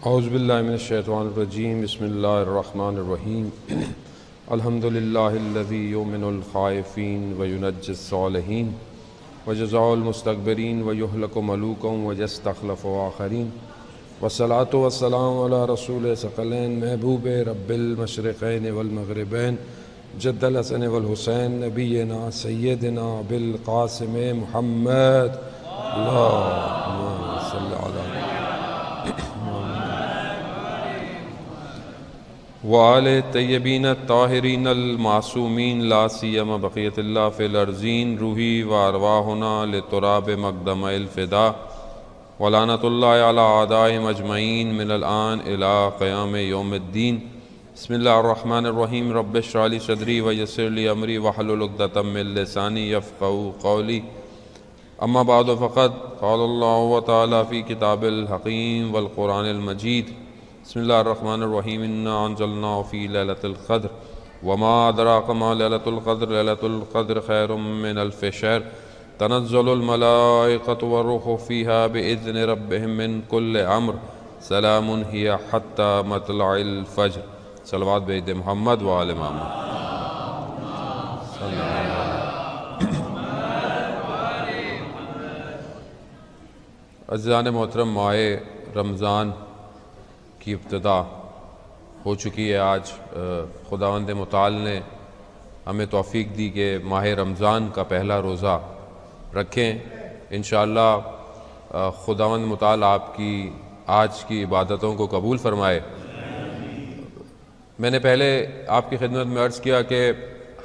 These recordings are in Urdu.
اعوذ باللہ من الشیطان الرجیم بسم اللہ الرحمن الرحیم الحمد للہ الذی یؤمن الخائفین وینجی الصالحین وجزاء المستکبرین ویہلک ملوکا ویستخلف آخرین والصلاة والسلام علی رسول ثقلین محبوب رب المشرقین والمغربین جد الحسن والحسین نبینا سیدنا بالقاسم محمد اللہم صلی علی وآل طیبین الطاہرین المعصومین لا سیما بقیت اللہ فی الارضین روحی و ارواحنا لتراب مقدم الفدا ولعنت اللہ علی اعدائهم اجمعین من الآن الى قیام یوم الدین بسم اللہ الرحمن الرحیم رب اشرح لی صدری ویسر لی امری واحلل عقدۃ من لسانی یفقہوا قولی اما بعد فقد قال اللہ تعالی فی کتاب الحکیم والقرآن المجید بسم اللہ الرحمن الرحیم انا انزلناه فی لیلۃ القدر وما ادراک ما لیلۃ القدر لیلۃ القدر خیر من الف شہر تنزل الملائکۃ والروح فیہا باذن ربہم من کل امر سلام ہی حتی مطلع الفجر صلوات بید محمد وآل محمد عزیزان محترم، ماہ رمضان کی ابتدا ہو چکی ہے۔ آج خداوند متعال نے ہمیں توفیق دی کہ ماہ رمضان کا پہلا روزہ رکھیں۔ انشاءاللہ خداوند متعال آپ کی آج کی عبادتوں کو قبول فرمائے۔ میں نے پہلے آپ کی خدمت میں عرض کیا کہ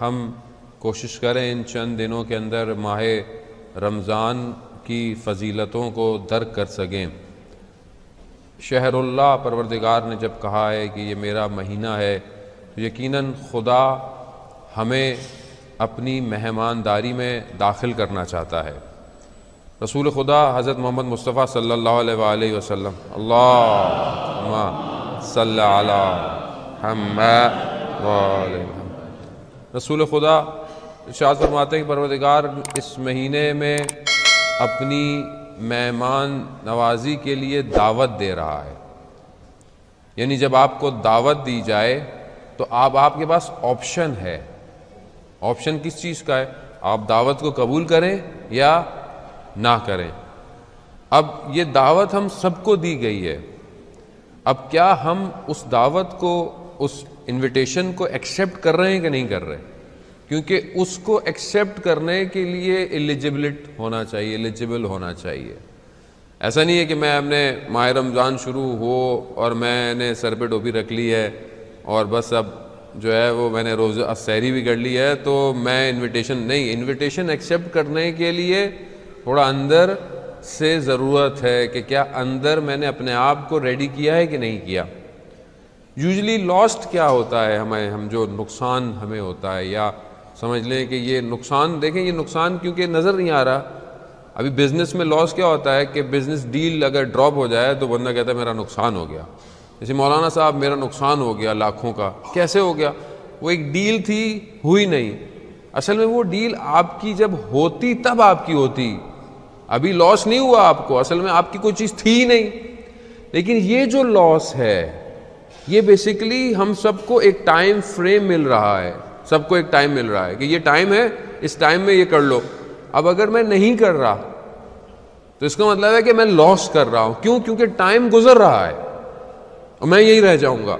ہم کوشش کریں ان چند دنوں کے اندر ماہ رمضان کی فضیلتوں کو درک کر سکیں۔ شہر اللہ پروردگار نے جب کہا ہے کہ یہ میرا مہینہ ہے تو یقیناً خدا ہمیں اپنی مہمانداری میں داخل کرنا چاہتا ہے۔ رسول خدا حضرت محمد مصطفیٰ صلی اللہ علیہ وآلہ وسلم اللہم صلی علی محمد وآلہ محمد، رسول خدا ارشاد فرماتے ہیں کہ پروردگار اس مہینے میں اپنی مہمان نوازی کے لیے دعوت دے رہا ہے۔ یعنی جب آپ کو دعوت دی جائے تو آپ کے پاس آپشن ہے۔ آپشن کس چیز کا ہے؟ آپ دعوت کو قبول کریں یا نہ کریں۔ اب یہ دعوت ہم سب کو دی گئی ہے، اب کیا ہم اس دعوت کو، اس انویٹیشن کو ایکسیپٹ کر رہے ہیں کہ نہیں کر رہے؟ کیونکہ اس کو ایکسیپٹ کرنے کے لیے ایلیجبل ہونا چاہیے۔ ایسا نہیں ہے کہ میں اپنے ماہ رمضان شروع ہو اور میں نے سر پہ ٹوپی رکھ لی ہے اور بس اب جو ہے وہ میں نے روزہ سحری بھی کر لی ہے تو میں انویٹیشن ایکسیپٹ کرنے کے لیے تھوڑا اندر سے ضرورت ہے کہ کیا اندر میں نے اپنے آپ کو ریڈی کیا ہے کہ نہیں کیا۔ یوزلی لاسٹ کیا ہوتا ہے ہم جو نقصان ہمیں ہوتا ہے، یا سمجھ لیں کہ یہ نقصان، دیکھیں یہ نقصان کیونکہ نظر نہیں آ رہا۔ ابھی بزنس میں لاس کیا ہوتا ہے کہ بزنس ڈیل اگر ڈراپ ہو جائے تو بندہ کہتا ہے میرا نقصان ہو گیا۔ جیسے مولانا صاحب میرا نقصان ہو گیا لاکھوں کا، کیسے ہو گیا؟ وہ ایک ڈیل تھی، ہوئی نہیں۔ اصل میں وہ ڈیل آپ کی جب ہوتی تب آپ کی ہوتی، ابھی لاس نہیں ہوا آپ کو، اصل میں آپ کی کوئی چیز تھی ہی نہیں۔ لیکن یہ جو لاس ہے یہ بیسیکلی ہم سب کو ایک ٹائم فریم مل رہا ہے، سب کو ایک ٹائم مل رہا ہے کہ یہ ٹائم ہے، اس ٹائم میں یہ کر لو۔ اب اگر میں نہیں کر رہا تو اس کا مطلب ہے کہ میں لاس کر رہا ہوں۔ کیوں؟ کیونکہ ٹائم گزر رہا ہے اور میں یہی رہ جاؤں گا۔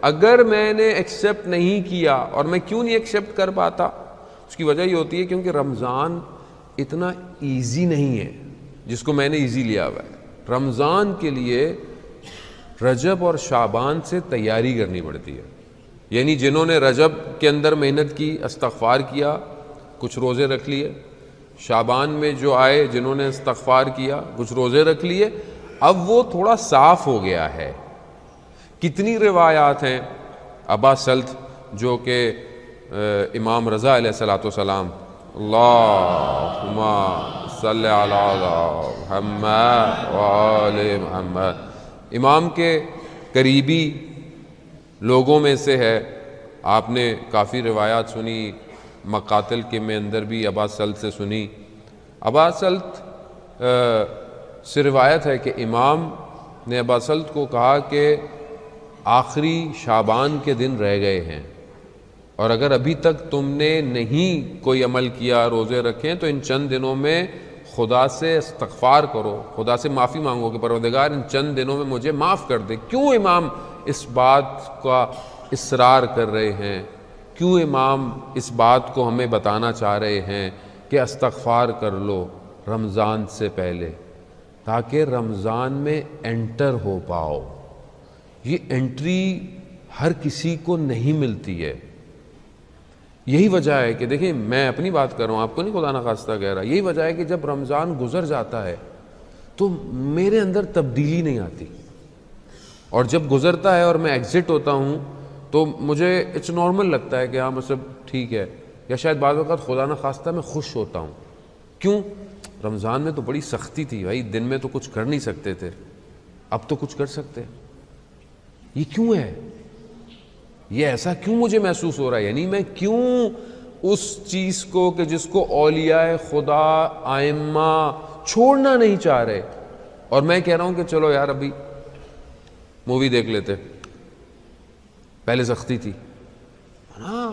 اگر میں نے ایکسیپٹ نہیں کیا، اور میں کیوں نہیں ایکسیپٹ کر پاتا؟ اس کی وجہ یہ ہوتی ہے کیونکہ رمضان اتنا ایزی نہیں ہے جس کو میں نے ایزی لیا ہوا ہے۔ رمضان کے لیے رجب اور شعبان سے تیاری کرنی پڑتی ہے۔ یعنی جنہوں نے رجب کے اندر محنت کی، استغفار کیا، کچھ روزے رکھ لیے، شعبان میں جو آئے جنہوں نے استغفار کیا، کچھ روزے رکھ لیے، اب وہ تھوڑا صاف ہو گیا ہے۔ کتنی روایات ہیں ابا سلط جو کہ امام رضا علیہ الصلوۃ والسلام اللہم صلی علی محمد وآل محمد، امام کے قریبی لوگوں میں سے ہے۔ آپ نے کافی روایات سنی، مقاتل کے میں اندر بھی ابا سلط سے سنی۔ ابا سلط سے روایت ہے کہ امام نے ابا سلط کو کہا کہ آخری شعبان کے دن رہ گئے ہیں اور اگر ابھی تک تم نے نہیں کوئی عمل کیا، روزے رکھیں، تو ان چند دنوں میں خدا سے استغفار کرو، خدا سے معافی مانگو کہ پروردگار ان چند دنوں میں مجھے معاف کر دے۔ کیوں امام اس بات کا اصرار کر رہے ہیں؟ کیوں امام اس بات کو ہمیں بتانا چاہ رہے ہیں کہ استغفار کر لو رمضان سے پہلے؟ تاکہ رمضان میں انٹر ہو پاؤ۔ یہ انٹری ہر کسی کو نہیں ملتی ہے۔ یہی وجہ ہے کہ دیکھیں، میں اپنی بات کر رہا ہوں، آپ کو نہیں خدا نخواستہ کہہ رہا، یہی وجہ ہے کہ جب رمضان گزر جاتا ہے تو میرے اندر تبدیلی نہیں آتی، اور جب گزرتا ہے اور میں ایگزٹ ہوتا ہوں تو مجھے اٹس نارمل لگتا ہے کہ ہاں سب ٹھیک ہے، یا شاید بعض اوقات خدا نخواستہ میں خوش ہوتا ہوں۔ کیوں؟ رمضان میں تو بڑی سختی تھی بھائی، دن میں تو کچھ کر نہیں سکتے تھے، اب تو کچھ کر سکتے ہیں۔ یہ کیوں ہے؟ یہ ایسا کیوں مجھے محسوس ہو رہا ہے؟ یعنی میں کیوں اس چیز کو کہ جس کو اولیاء خدا ائمہ چھوڑنا نہیں چاہ رہے، اور میں کہہ رہا ہوں کہ چلو یار ابھی مووی دیکھ لیتے، پہلے سختی تھی ہاں،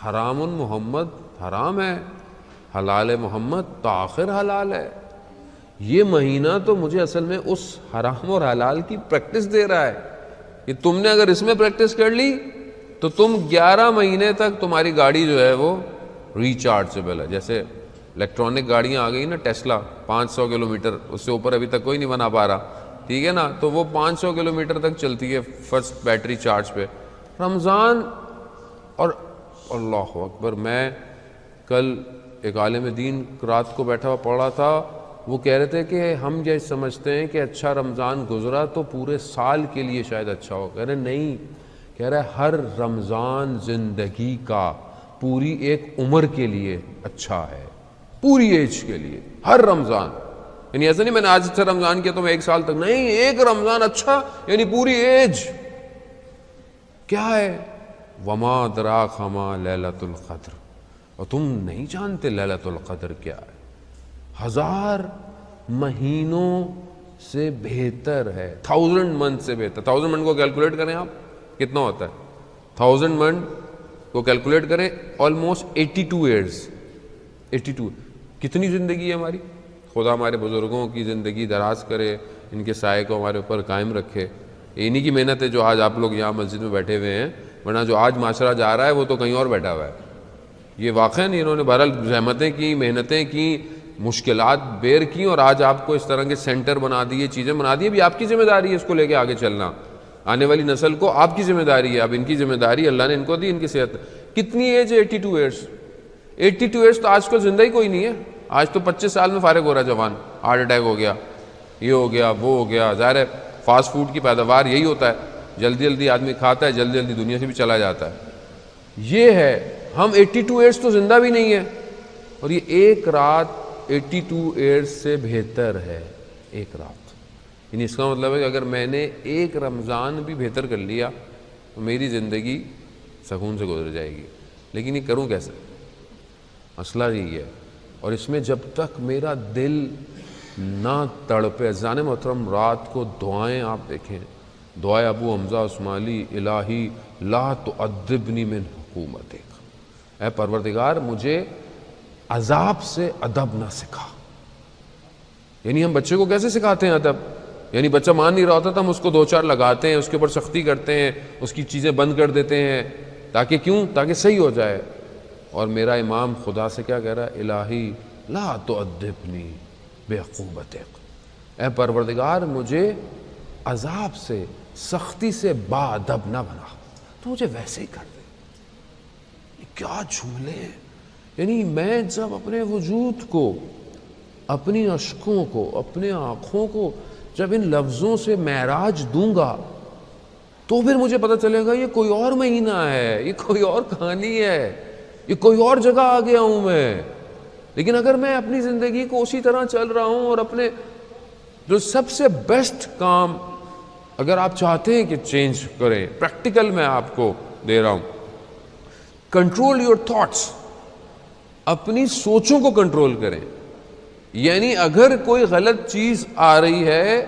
حرام محمد حرام ہے، حلال محمد تاخر حلال ہے۔ یہ مہینہ تو مجھے اصل میں اس حرام اور حلال کی پریکٹس دے رہا ہے کہ تم نے اگر اس میں پریکٹس کر لی تو تم 11 مہینے تک تمہاری گاڑی جو ہے وہ ریچارجبل ہے۔ جیسے الیکٹرانک گاڑیاں آ گئی نا، ٹیسلا 500 کلومیٹر، اس سے اوپر ابھی تک کوئی نہیں بنا پا رہا، ٹھیک ہے نا، تو وہ 500 کلومیٹر تک چلتی ہے فرسٹ بیٹری چارج پہ۔ رمضان اور اللہ اکبر، میں کل ایک عالم دین رات کو بیٹھا ہوا پڑھ رہا تھا، وہ کہہ رہے تھے کہ ہم یہ سمجھتے ہیں کہ اچھا رمضان گزرا تو پورے سال کے لیے شاید اچھا ہو، کہہ رہے نہیں، کہہ رہے ہر رمضان زندگی کا پوری ایک عمر کے لیے اچھا ہے، پوری ایج کے لیے ہر رمضان۔ یعنی ایسا نہیں میں نے آج اچھا رمضان کیا تو میں 1 سال تک، نہیں، ایک رمضان اچھا یعنی پوری ایج۔ کیا ہے؟ وما ادراک ما لیلۃ القدر، اور تم نہیں جانتے لیلۃ القدر کیا ہے؟ 1000 مہینوں سے بہتر ہے، 1000 منتھ سے بہتر۔ 1000 منتھ کو کیلکولیٹ کریں آپ، کتنا ہوتا ہے؟ 1000 منتھ کو کیلکولیٹ کریں، آلموسٹ 82 ایئرز۔ 82 کتنی زندگی ہے ہماری؟ خدا ہمارے بزرگوں کی زندگی دراز کرے، ان کے سائے کو ہمارے اوپر قائم رکھے۔ انہی کی محنت ہے جو آج آپ لوگ یہاں مسجد میں بیٹھے ہوئے ہیں، ورنہ جو آج معاشرہ جا رہا ہے وہ تو کہیں اور بیٹھا ہوا ہے۔ یہ واقعہ نہیں، انہوں نے بہرحال زحمتیں کی، محنتیں کی، مشکلات بیر کی، اور آج آپ کو اس طرح کے سینٹر بنا دیے، چیزیں بنا دی۔ ابھی آپ کی ذمہ داری ہے اس کو لے کے آگے چلنا، آنے والی نسل کو آپ کی ذمہ داری ہے، اب ان کی ذمہ داری اللہ نے ان کو دی، ان کی صحت۔ کتنی ایج ہے؟ 82 ایئرس۔ 82 ایئرس تو آج کل زندہ ہی کوئی نہیں ہے، آج تو 25 سال میں فارغ ہو رہا ہے جوان، ہارٹ اٹیک ہو گیا، یہ ہو گیا، وہ ہو گیا۔ ظاہر ہے فاسٹ فوڈ کی پیداوار یہی ہوتا ہے، جلدی جلدی آدمی کھاتا ہے، جلدی جلدی دنیا سے بھی چلا جاتا ہے۔ یہ ہے، ہم 82 ایئرس تو زندہ بھی نہیں ہے، اور یہ ایک رات 82 ایئرس سے بہتر ہے، ایک رات۔ یعنی اس کا مطلب ہے کہ اگر میں نے ایک رمضان بھی بہتر کر لیا تو میری زندگی سکون سے گزر جائے گی۔ لیکن یہ کروں کیسے؟ مسئلہ یہی ہے، اور اس میں جب تک میرا دل نہ تڑپے۔ زان محترم، رات کو دعائیں آپ دیکھیں، دعائے ابو حمزہ عثمالی، الہی لا تعذبنی من حکومتک، اے پروردگار مجھے عذاب سے ادب نہ سکھا۔ یعنی ہم بچے کو کیسے سکھاتے ہیں ادب؟ یعنی بچہ مان نہیں رہا ہوتا تو ہم اس کو 2-4 لگاتے ہیں، اس کے اوپر سختی کرتے ہیں، اس کی چیزیں بند کر دیتے ہیں، تاکہ کیوں؟ تاکہ صحیح ہو جائے۔ اور میرا امام خدا سے کیا کہہ رہا ہے؟ الہی لا تعذبنی بعقوبتک، اے پروردگار مجھے عذاب سے، سختی سے باادب نہ بنا، تو مجھے ویسے ہی کر دے۔ یہ کیا جملے ہیں! یعنی میں جب اپنے وجود کو، اپنی اشکوں کو، اپنے آنکھوں کو جب ان لفظوں سے معراج دوں گا تو پھر مجھے پتہ چلے گا یہ کوئی اور مہینہ ہے، یہ کوئی اور کہانی ہے، یہ کوئی اور جگہ آ گیا ہوں میں۔ لیکن اگر میں اپنی زندگی کو اسی طرح چل رہا ہوں، اور اپنے جو سب سے بیسٹ کام اگر آپ چاہتے ہیں کہ چینج کریں، پریکٹیکل میں آپ کو دے رہا ہوں، کنٹرول یور تھاٹس، اپنی سوچوں کو کنٹرول کریں۔ یعنی اگر کوئی غلط چیز آ رہی ہے،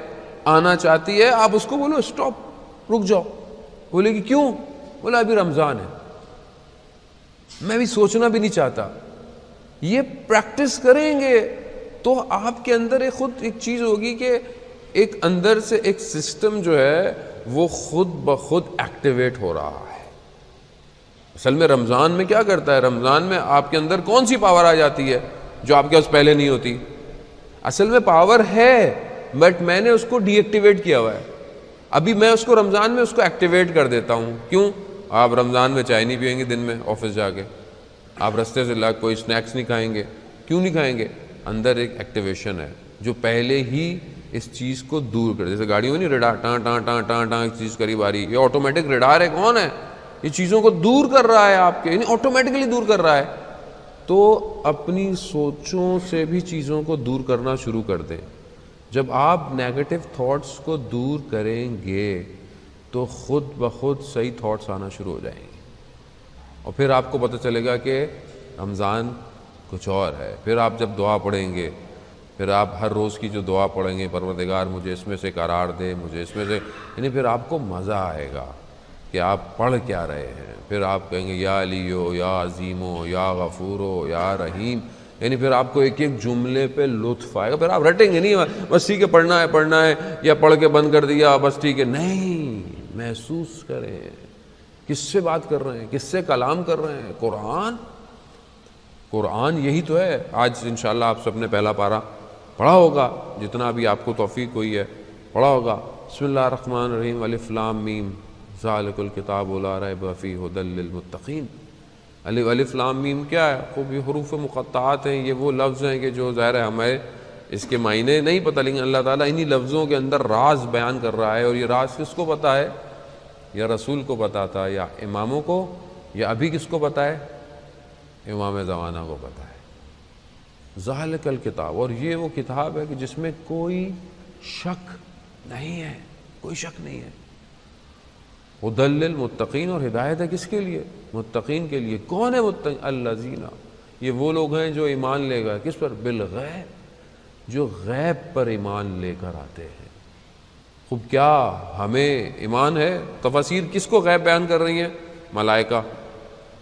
آنا چاہتی ہے، آپ اس کو بولو اسٹاپ، رک جاؤ. بولے کہ کیوں؟ بولا ابھی رمضان ہے. میں بھی سوچنا بھی نہیں چاہتا. یہ پریکٹس کریں گے تو آپ کے اندر ایک خود ایک چیز ہوگی کہ ایک اندر سے ایک سسٹم جو ہے وہ خود بخود ایکٹیویٹ ہو رہا ہے. اصل میں رمضان میں کیا کرتا ہے؟ رمضان میں آپ کے اندر کون سی پاور آ جاتی ہے جو آپ کے پاس پہلے نہیں ہوتی؟ اصل میں پاور ہے بٹ میں نے اس کو ڈی ایکٹیویٹ کیا ہوا ہے. ابھی میں اس کو رمضان میں اس کو ایکٹیویٹ کر دیتا ہوں. کیوں؟ آپ رمضان میں چائے نہیں پئیں گے دن میں آفس جا کے، آپ رستے سے لا کوئی سنیکس نہیں کھائیں گے. کیوں نہیں کھائیں گے؟ اندر ایک ایکٹیویشن ہے جو پہلے ہی اس چیز کو دور کر. جیسے گاڑی میں نہیں ریڈار ٹاں ٹاں ٹاں ٹاں ٹاں ایک چیز قریب آ رہی ہے، یہ آٹومیٹک ریڈار ہے. کون ہے؟ یہ چیزوں کو دور کر رہا ہے آپ کے، یعنی آٹومیٹکلی دور کر رہا ہے. تو اپنی سوچوں سے بھی چیزوں کو دور کرنا شروع کر دیں. جب آپ نیگیٹو تھاٹس کو دور کریں گے تو خود بخود صحیح تھاٹس آنا شروع ہو جائیں گے، اور پھر آپ کو پتہ چلے گا کہ رمضان کچھ اور ہے. پھر آپ جب دعا پڑھیں گے، پھر آپ ہر روز کی جو دعا پڑھیں گے، پروردگار مجھے اس میں سے قرار دے، مجھے اس میں سے، یعنی پھر آپ کو مزہ آئے گا کہ آپ پڑھ کیا رہے ہیں. پھر آپ کہیں گے یا علیو، یا عظیمو، یا غفورو، یا رحیم. یعنی پھر آپ کو ایک ایک جملے پہ لطف آئے گا. پھر آپ رٹیں گے نہیں بس ٹھیک ہے پڑھنا ہے یا پڑھ کے بند کر دیا بس ٹھیک ہے. نہیں، محسوس کریں کس سے بات کر رہے ہیں، کس سے کلام کر رہے ہیں. قرآن یہی تو ہے. آج انشاءاللہ آپ سب نے پہلا پارہ پڑھا ہوگا، جتنا بھی آپ کو توفیق ہوئی ہے پڑھا ہوگا. بسم اللہ الرحمن الرحیم، الف لام میم ذالک الکتاب لا ریب فیہ ھدی للمتقین. الف لام میم کیا ہے؟ خوب یہ حروف مقطعات ہیں. یہ وہ لفظ ہیں کہ جو ظاہر ہے ہمیں اس کے معنی نہیں پتہ، لیکن اللہ تعالیٰ انہی لفظوں کے اندر راز بیان کر رہا ہے. اور یہ راز کس کو پتہ ہے؟ یا رسول کو پتہ تھا، یا اماموں کو، یا ابھی کس کو پتہ ہے؟ امام زمانہ کو پتہ ہے. ذالک الکتاب، اور یہ وہ کتاب ہے کہ جس میں کوئی شک نہیں ہے، کوئی شک نہیں ہے. ھدی للمتقین، اور ہدایت ہے کس کے لیے؟ متقین کے لیے. کون ہے متقین؟ الذین، یہ وہ لوگ ہیں جو ایمان لے گئے کس پر؟ بالغیب، جو غیب پر ایمان لے کر آتے ہیں. خوب کیا ہمیں ایمان ہے؟ تفاسیر کس کو غیب بیان کر رہی ہیں؟ ملائکہ.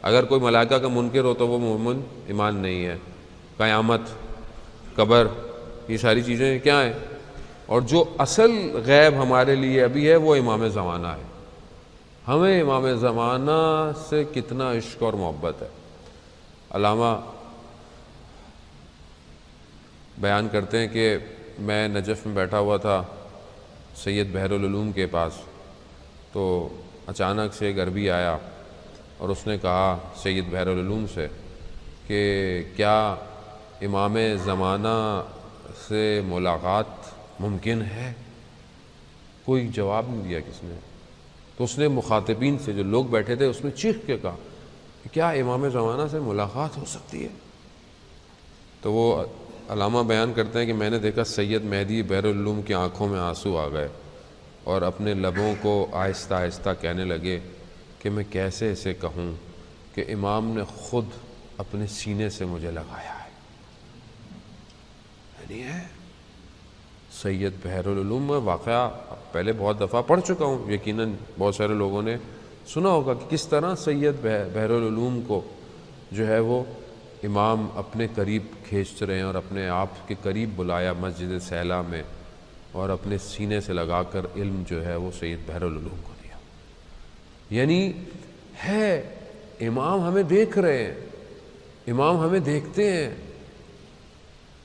اگر کوئی ملائکہ کا منکر ہو تو وہ مومن ایمان نہیں ہے. قیامت، قبر، یہ ساری چیزیں کیا ہیں؟ اور جو اصل غیب ہمارے لیے ابھی ہے وہ امام زمانہ ہے. ہمیں امام زمانہ سے کتنا عشق اور محبت ہے. علامہ بیان کرتے ہیں کہ میں نجف میں بیٹھا ہوا تھا سید بحر العلوم کے پاس، تو اچانک سے ایک عربی آیا اور اس نے کہا سید بحر العلوم سے کہ کیا امام زمانہ سے ملاقات ممکن ہے؟ کوئی جواب نہیں دیا کس نے. تو اس نے مخاطبین سے، جو لوگ بیٹھے تھے، اس میں چیخ کے کہا کہ کیا امام زمانہ سے ملاقات ہو سکتی ہے؟ تو وہ علامہ بیان کرتے ہیں کہ میں نے دیکھا سید مہدی بحر العلوم کی آنکھوں میں آنسو آ گئے اور اپنے لبوں کو آہستہ آہستہ کہنے لگے کہ میں کیسے اسے کہوں کہ امام نے خود اپنے سینے سے مجھے لگایا ہے. یعنی ہے سید بحر العلوم میں واقعہ پہلے بہت دفعہ پڑھ چکا ہوں، یقیناً بہت سارے لوگوں نے سنا ہوگا کہ کس طرح سید بحر العلوم کو جو ہے وہ امام اپنے قریب کھینچ رہے ہیں اور اپنے آپ کے قریب بلایا مسجد سیلا میں، اور اپنے سینے سے لگا کر علم جو ہے وہ سید بحر العلوم کو دیا. یعنی ہے امام ہمیں دیکھ رہے ہیں، امام ہمیں دیکھتے ہیں.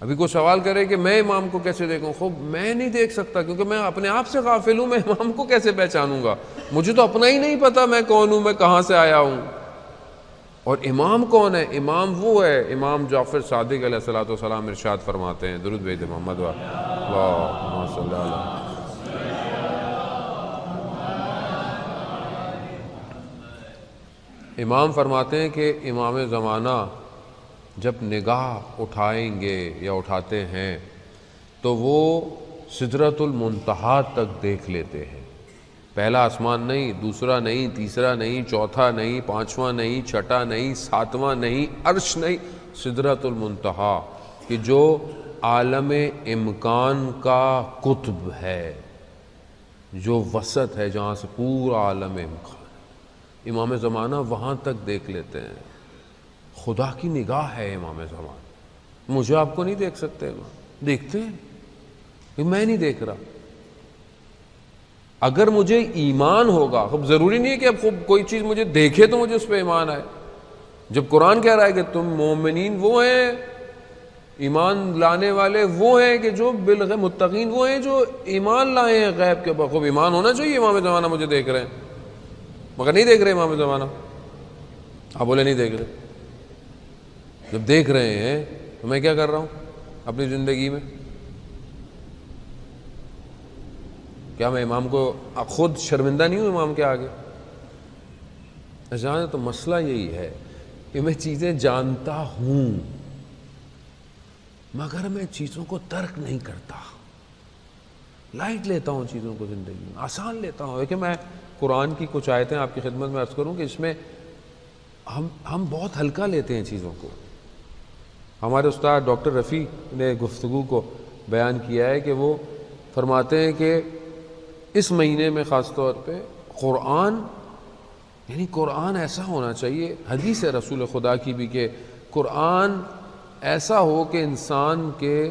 ابھی کوئی سوال کرے کہ میں امام کو کیسے دیکھوں؟ خوب میں نہیں دیکھ سکتا کیونکہ میں اپنے آپ سے غافل ہوں. میں امام کو کیسے پہچانوں گا؟ مجھے تو اپنا ہی نہیں پتا میں کون ہوں، میں کہاں سے آیا ہوں. اور امام کون ہے؟ امام وہ ہے، امام جعفر صادق علیہ الصلوۃ والسلام ارشاد فرماتے ہیں، درود بھیج محمد اللہم صلی اللہ. امام فرماتے ہیں کہ امام زمانہ جب نگاہ اٹھائیں گے یا اٹھاتے ہیں تو وہ سدرۃ المنتہا تک دیکھ لیتے ہیں. پہلا آسمان نہیں، دوسرا نہیں، تیسرا نہیں، چوتھا نہیں، پانچواں نہیں، چھٹا نہیں، ساتواں نہیں، عرش نہیں، سدرۃ المنتہا کہ جو عالم امکان کا قطب ہے. جو وسط ہے جہاں سے پورا عالم امکان ہے، امام زمانہ وہاں تک دیکھ لیتے ہیں. خدا کی نگاہ ہے امام زمانہ. مجھے آپ کو نہیں دیکھ سکتے، امام دیکھتے ہیں کہ میں نہیں دیکھ رہا. اگر مجھے ایمان ہوگا، اب ضروری نہیں ہے کہ اب کوئی چیز مجھے دیکھے تو مجھے اس پہ ایمان آئے. جب قرآن کہہ رہا ہے کہ تم مومنین وہ ہیں، ایمان لانے والے وہ ہیں کہ جو بالغیب، متقین وہ ہیں جو ایمان لائے ہیں غیب کے اوپر. خوب ایمان ہونا چاہیے امام زمانہ مجھے دیکھ رہے ہیں، مگر نہیں دیکھ رہے امام زمانہ. آپ بولے نہیں دیکھ رہے. جب دیکھ رہے ہیں تو میں کیا کر رہا ہوں اپنی زندگی میں؟ کیا میں امام کو خود شرمندہ نہیں ہوں امام کے آگے؟ جانے تو مسئلہ یہی ہے کہ میں چیزیں جانتا ہوں مگر میں چیزوں کو ترک نہیں کرتا، لائٹ لیتا ہوں چیزوں کو، زندگی میں آسان لیتا ہوں. کہ میں قرآن کی کچھ آیتیں آپ کی خدمت میں عرض کروں کہ اس میں ہم بہت ہلکا لیتے ہیں چیزوں کو. ہمارے استاد ڈاکٹر رفیع نے گفتگو کو بیان کیا ہے کہ وہ فرماتے ہیں کہ اس مہینے میں خاص طور پہ قرآن، یعنی قرآن ایسا ہونا چاہیے، حدیث ہے رسول خدا کی بھی کہ قرآن ایسا ہو کہ انسان کے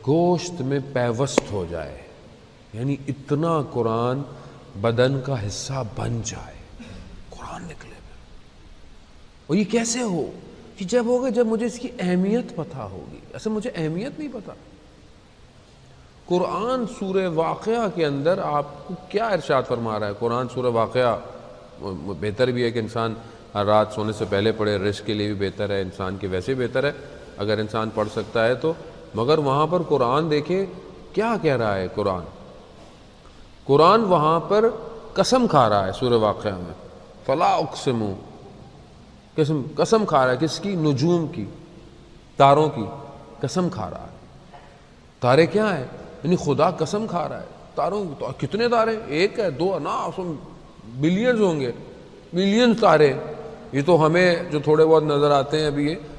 گوشت میں پیوست ہو جائے، یعنی اتنا قرآن بدن کا حصہ بن جائے قرآن نکلے میں. اور یہ کیسے ہو؟ کہ جب ہوگا جب مجھے اس کی اہمیت پتہ ہوگی. ایسے مجھے اہمیت نہیں پتہ. قرآن سورہ واقعہ کے اندر آپ کو کیا ارشاد فرما رہا ہے؟ قرآن سورہ واقعہ بہتر بھی ہے کہ انسان رات سونے سے پہلے پڑھے، رزق کے لیے بھی بہتر ہے، انسان کے ویسے بہتر ہے اگر انسان پڑھ سکتا ہے تو. مگر وہاں پر قرآن دیکھیں کیا کہہ رہا ہے. قرآن وہاں پر قسم کھا رہا ہے سورہ واقعہ میں. فلا اقسم، قسم کھا رہا ہے. کس کی؟ نجوم کی، تاروں کی قسم کھا رہا ہے. تارے کیا ہے؟ یعنی خدا قسم کھا رہا ہے تاروں. کتنے تارے؟ ایک ہے، دو نا، بلینز ہوں گے، بلین تارے. یہ تو ہمیں جو تھوڑے بہت نظر آتے ہیں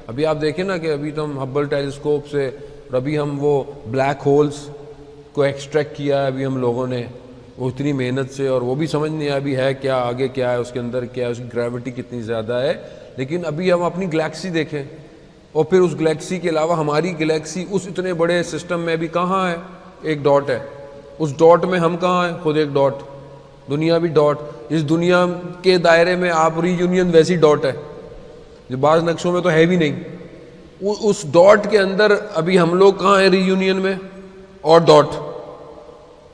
ابھی آپ دیکھیں نا کہ ابھی تو ہم ہبل ٹیلیسکوپ سے، اور ابھی ہم وہ بلیک ہولز کو ایکسٹریکٹ کیا ہے ابھی ہم لوگوں نے، وہ اتنی محنت سے، اور وہ بھی سمجھ نہیں آیا ابھی ہے کیا، آگے کیا ہے، اس کے اندر کیا ہے، اس کی گریوٹی کتنی زیادہ ہے. لیکن ابھی ہم اپنی گلیکسی دیکھیں، اور پھر اس گلیکسی کے علاوہ ہماری گلیکسی اس اتنے بڑے سسٹم میں ابھی کہاں ہے؟ ایک ڈاٹ ہے. اس ڈاٹ میں ہم کہاں ہیں؟ خود ایک ڈاٹ. دنیا بھی ڈاٹ. اس دنیا کے دائرے میں آپ ری یونین ویسی ڈاٹ ہے جو بعض نقشوں میں تو ہے بھی نہیں. اس ڈاٹ کے اندر ابھی ہم لوگ کہاں ہیں؟ ری یونین میں. اور ڈاٹ،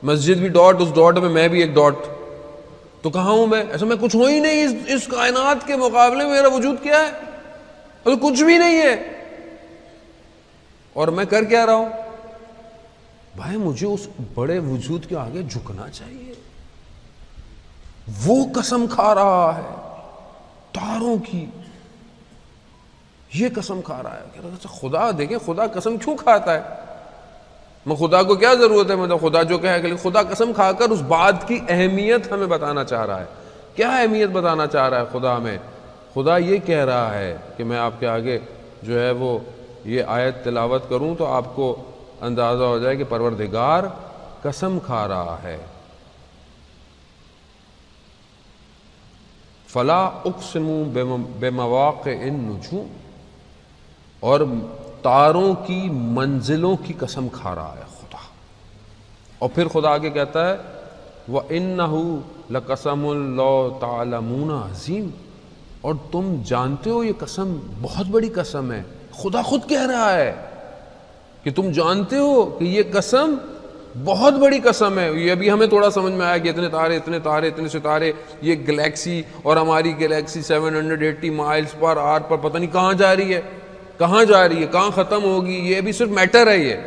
مسجد بھی ڈاٹ، اس ڈاٹ میں بھی ایک ڈاٹ. تو کہاں ہوں میں؟ ایسا میں کچھ ہوں ہی نہیں. اس کائنات کے مقابلے میں میرا وجود کیا ہے؟ اور کچھ بھی نہیں ہے. اور میں کر کیا رہا ہوں؟ بھائی مجھے اس بڑے وجود کے آگے جھکنا چاہیے. وہ قسم کھا رہا ہے تاروں کی، یہ قسم کھا رہا ہے. خدا دیکھیں خدا قسم کیوں کھاتا ہے؟ میں خدا کو کیا ضرورت ہے؟ مطلب خدا جو کہے کہ خدا قسم کھا کر اس بات کی اہمیت ہمیں بتانا چاہ رہا ہے. کیا اہمیت بتانا چاہ رہا ہے خدا ہمیں؟ خدا یہ کہہ رہا ہے کہ میں آپ کے آگے جو ہے وہ یہ آیت تلاوت کروں تو آپ کو اندازہ ہو جائے کہ پروردگار قسم کھا رہا ہے. فلا اقسم بمواقع النجوم، اور تاروں کی منزلوں کی قسم کھا رہا ہے خدا. اور پھر خدا آگے کہتا ہے وَإِنَّهُ لَقَسَمٌ لَوْ تَعْلَمُونَ عَظِيمٌ، اور تم جانتے ہو یہ قسم بہت بڑی قسم ہے. خدا خود کہہ رہا ہے کہ تم جانتے ہو کہ یہ قسم بہت بڑی قسم ہے. یہ ابھی ہمیں تھوڑا سمجھ میں آیا کہ اتنے تارے، اتنے تارے، اتنے ستارے، یہ گلیکسی، اور ہماری گلیکسی 780 مائلز پر آور پر پتہ نہیں کہاں جا رہی ہے، کہاں جا رہی ہے، کہاں ختم ہوگی. یہ ابھی صرف میٹر ہے،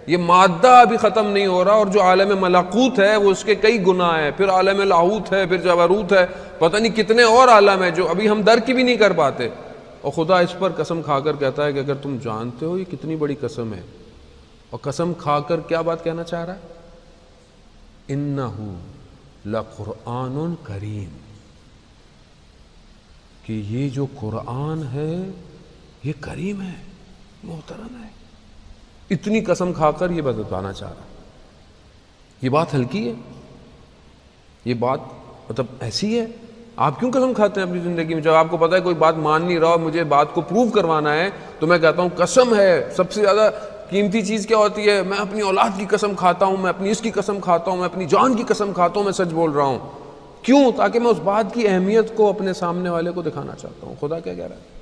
یہ مادہ ابھی ختم نہیں ہو رہا. اور جو عالم ملکوت ہے وہ اس کے کئی گنا ہے. پھر عالم لاہوت ہے، پھر جبروت ہے، پتہ نہیں کتنے اور عالم ہیں جو ابھی ہم درک بھی نہیں کر پاتے. اور خدا اس پر قسم کھا کر کہتا ہے کہ اگر تم جانتے ہو یہ کتنی بڑی قسم ہے. اور قسم کھا کر کیا بات کہنا چاہ رہا ہے؟ انہ لقرآن کریم، کہ یہ جو قرآن ہے یہ کریم ہے، محترم ہے. اتنی قسم کھا کر یہ بتانا چاہ رہا ہے. یہ بات ہلکی ہے. یہ بات مطلب ایسی ہے؟ آپ کیوں قسم کھاتے ہیں اپنی زندگی میں؟ جب آپ کو پتہ ہے کوئی بات مان نہیں رہا اور مجھے بات کو پروو کروانا ہے تو میں کہتا ہوں قسم ہے، سب سے زیادہ قیمتی چیز کیا ہوتی ہے؟ میں اپنی اولاد کی قسم کھاتا ہوں، میں اپنی اس کی قسم کھاتا ہوں، میں اپنی جان کی قسم کھاتا ہوں میں سچ بول رہا ہوں. کیوں؟ تاکہ میں اس بات کی اہمیت کو اپنے سامنے والے کو دکھانا چاہتا ہوں. خدا کیا کہہ رہا ہے؟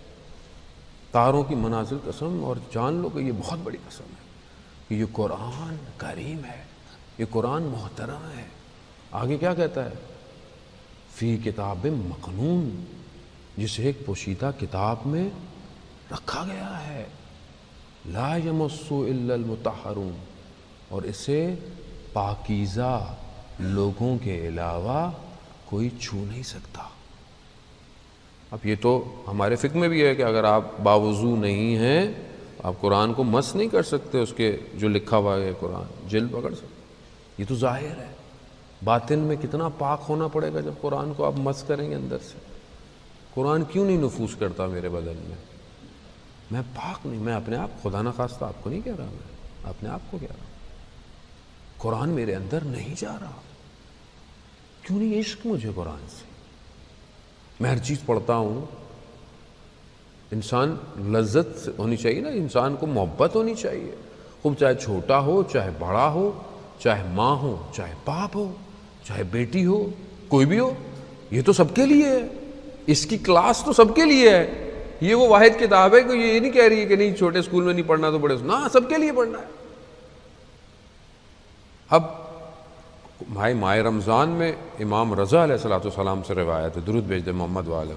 تاروں کی منازل قسم، اور جان لو کہ یہ بہت بڑی قسم ہے کہ یہ قرآن کریم ہے، یہ قرآن محترم ہے. آگے کیا کہتا ہے؟ فی کتاب مکنون، جسے ایک پوشیدہ کتاب میں رکھا گیا ہے. لا یمسو الا المطہرون، اور اسے پاکیزہ لوگوں کے علاوہ کوئی چھو نہیں سکتا. اب یہ تو ہمارے فقہ میں بھی ہے کہ اگر آپ باوضو نہیں ہیں آپ قرآن کو مس نہیں کر سکتے، اس کے جو لکھا ہوا ہے قرآن جلد پکڑ سکتے. یہ تو ظاہر ہے. باطن میں کتنا پاک ہونا پڑے گا جب قرآن کو آپ مس کریں گے اندر سے. قرآن کیوں نہیں نفوذ کرتا میرے بدن میں؟ میں پاک نہیں، میں اپنے آپ، خدا نخواستہ آپ کو نہیں کہہ رہا، میں اپنے آپ کو کہہ رہا ہوں. قرآن میرے اندر نہیں جا رہا. کیوں نہیں عشق مجھے قرآن سے؟ میں ہر چیز پڑھتا ہوں. انسان لذت ہونی چاہیے نا، انسان کو محبت ہونی چاہیے، خوب چاہے چھوٹا ہو چاہے بڑا ہو، چاہے ماں ہو چاہے باپ ہو چاہے بیٹی ہو، کوئی بھی ہو. یہ تو سب کے لیے ہے، اس کی کلاس تو سب کے لیے ہے. یہ وہ واحد کتاب ہے کہ یہ نہیں کہہ رہی ہے کہ نہیں چھوٹے اسکول میں نہیں پڑھنا تو بڑے، نہ سب کے لیے پڑھنا ہے. اب ماہ رمضان میں امام رضا علیہ السلام سے روایت ہے، درود بھیج دے محمد والے.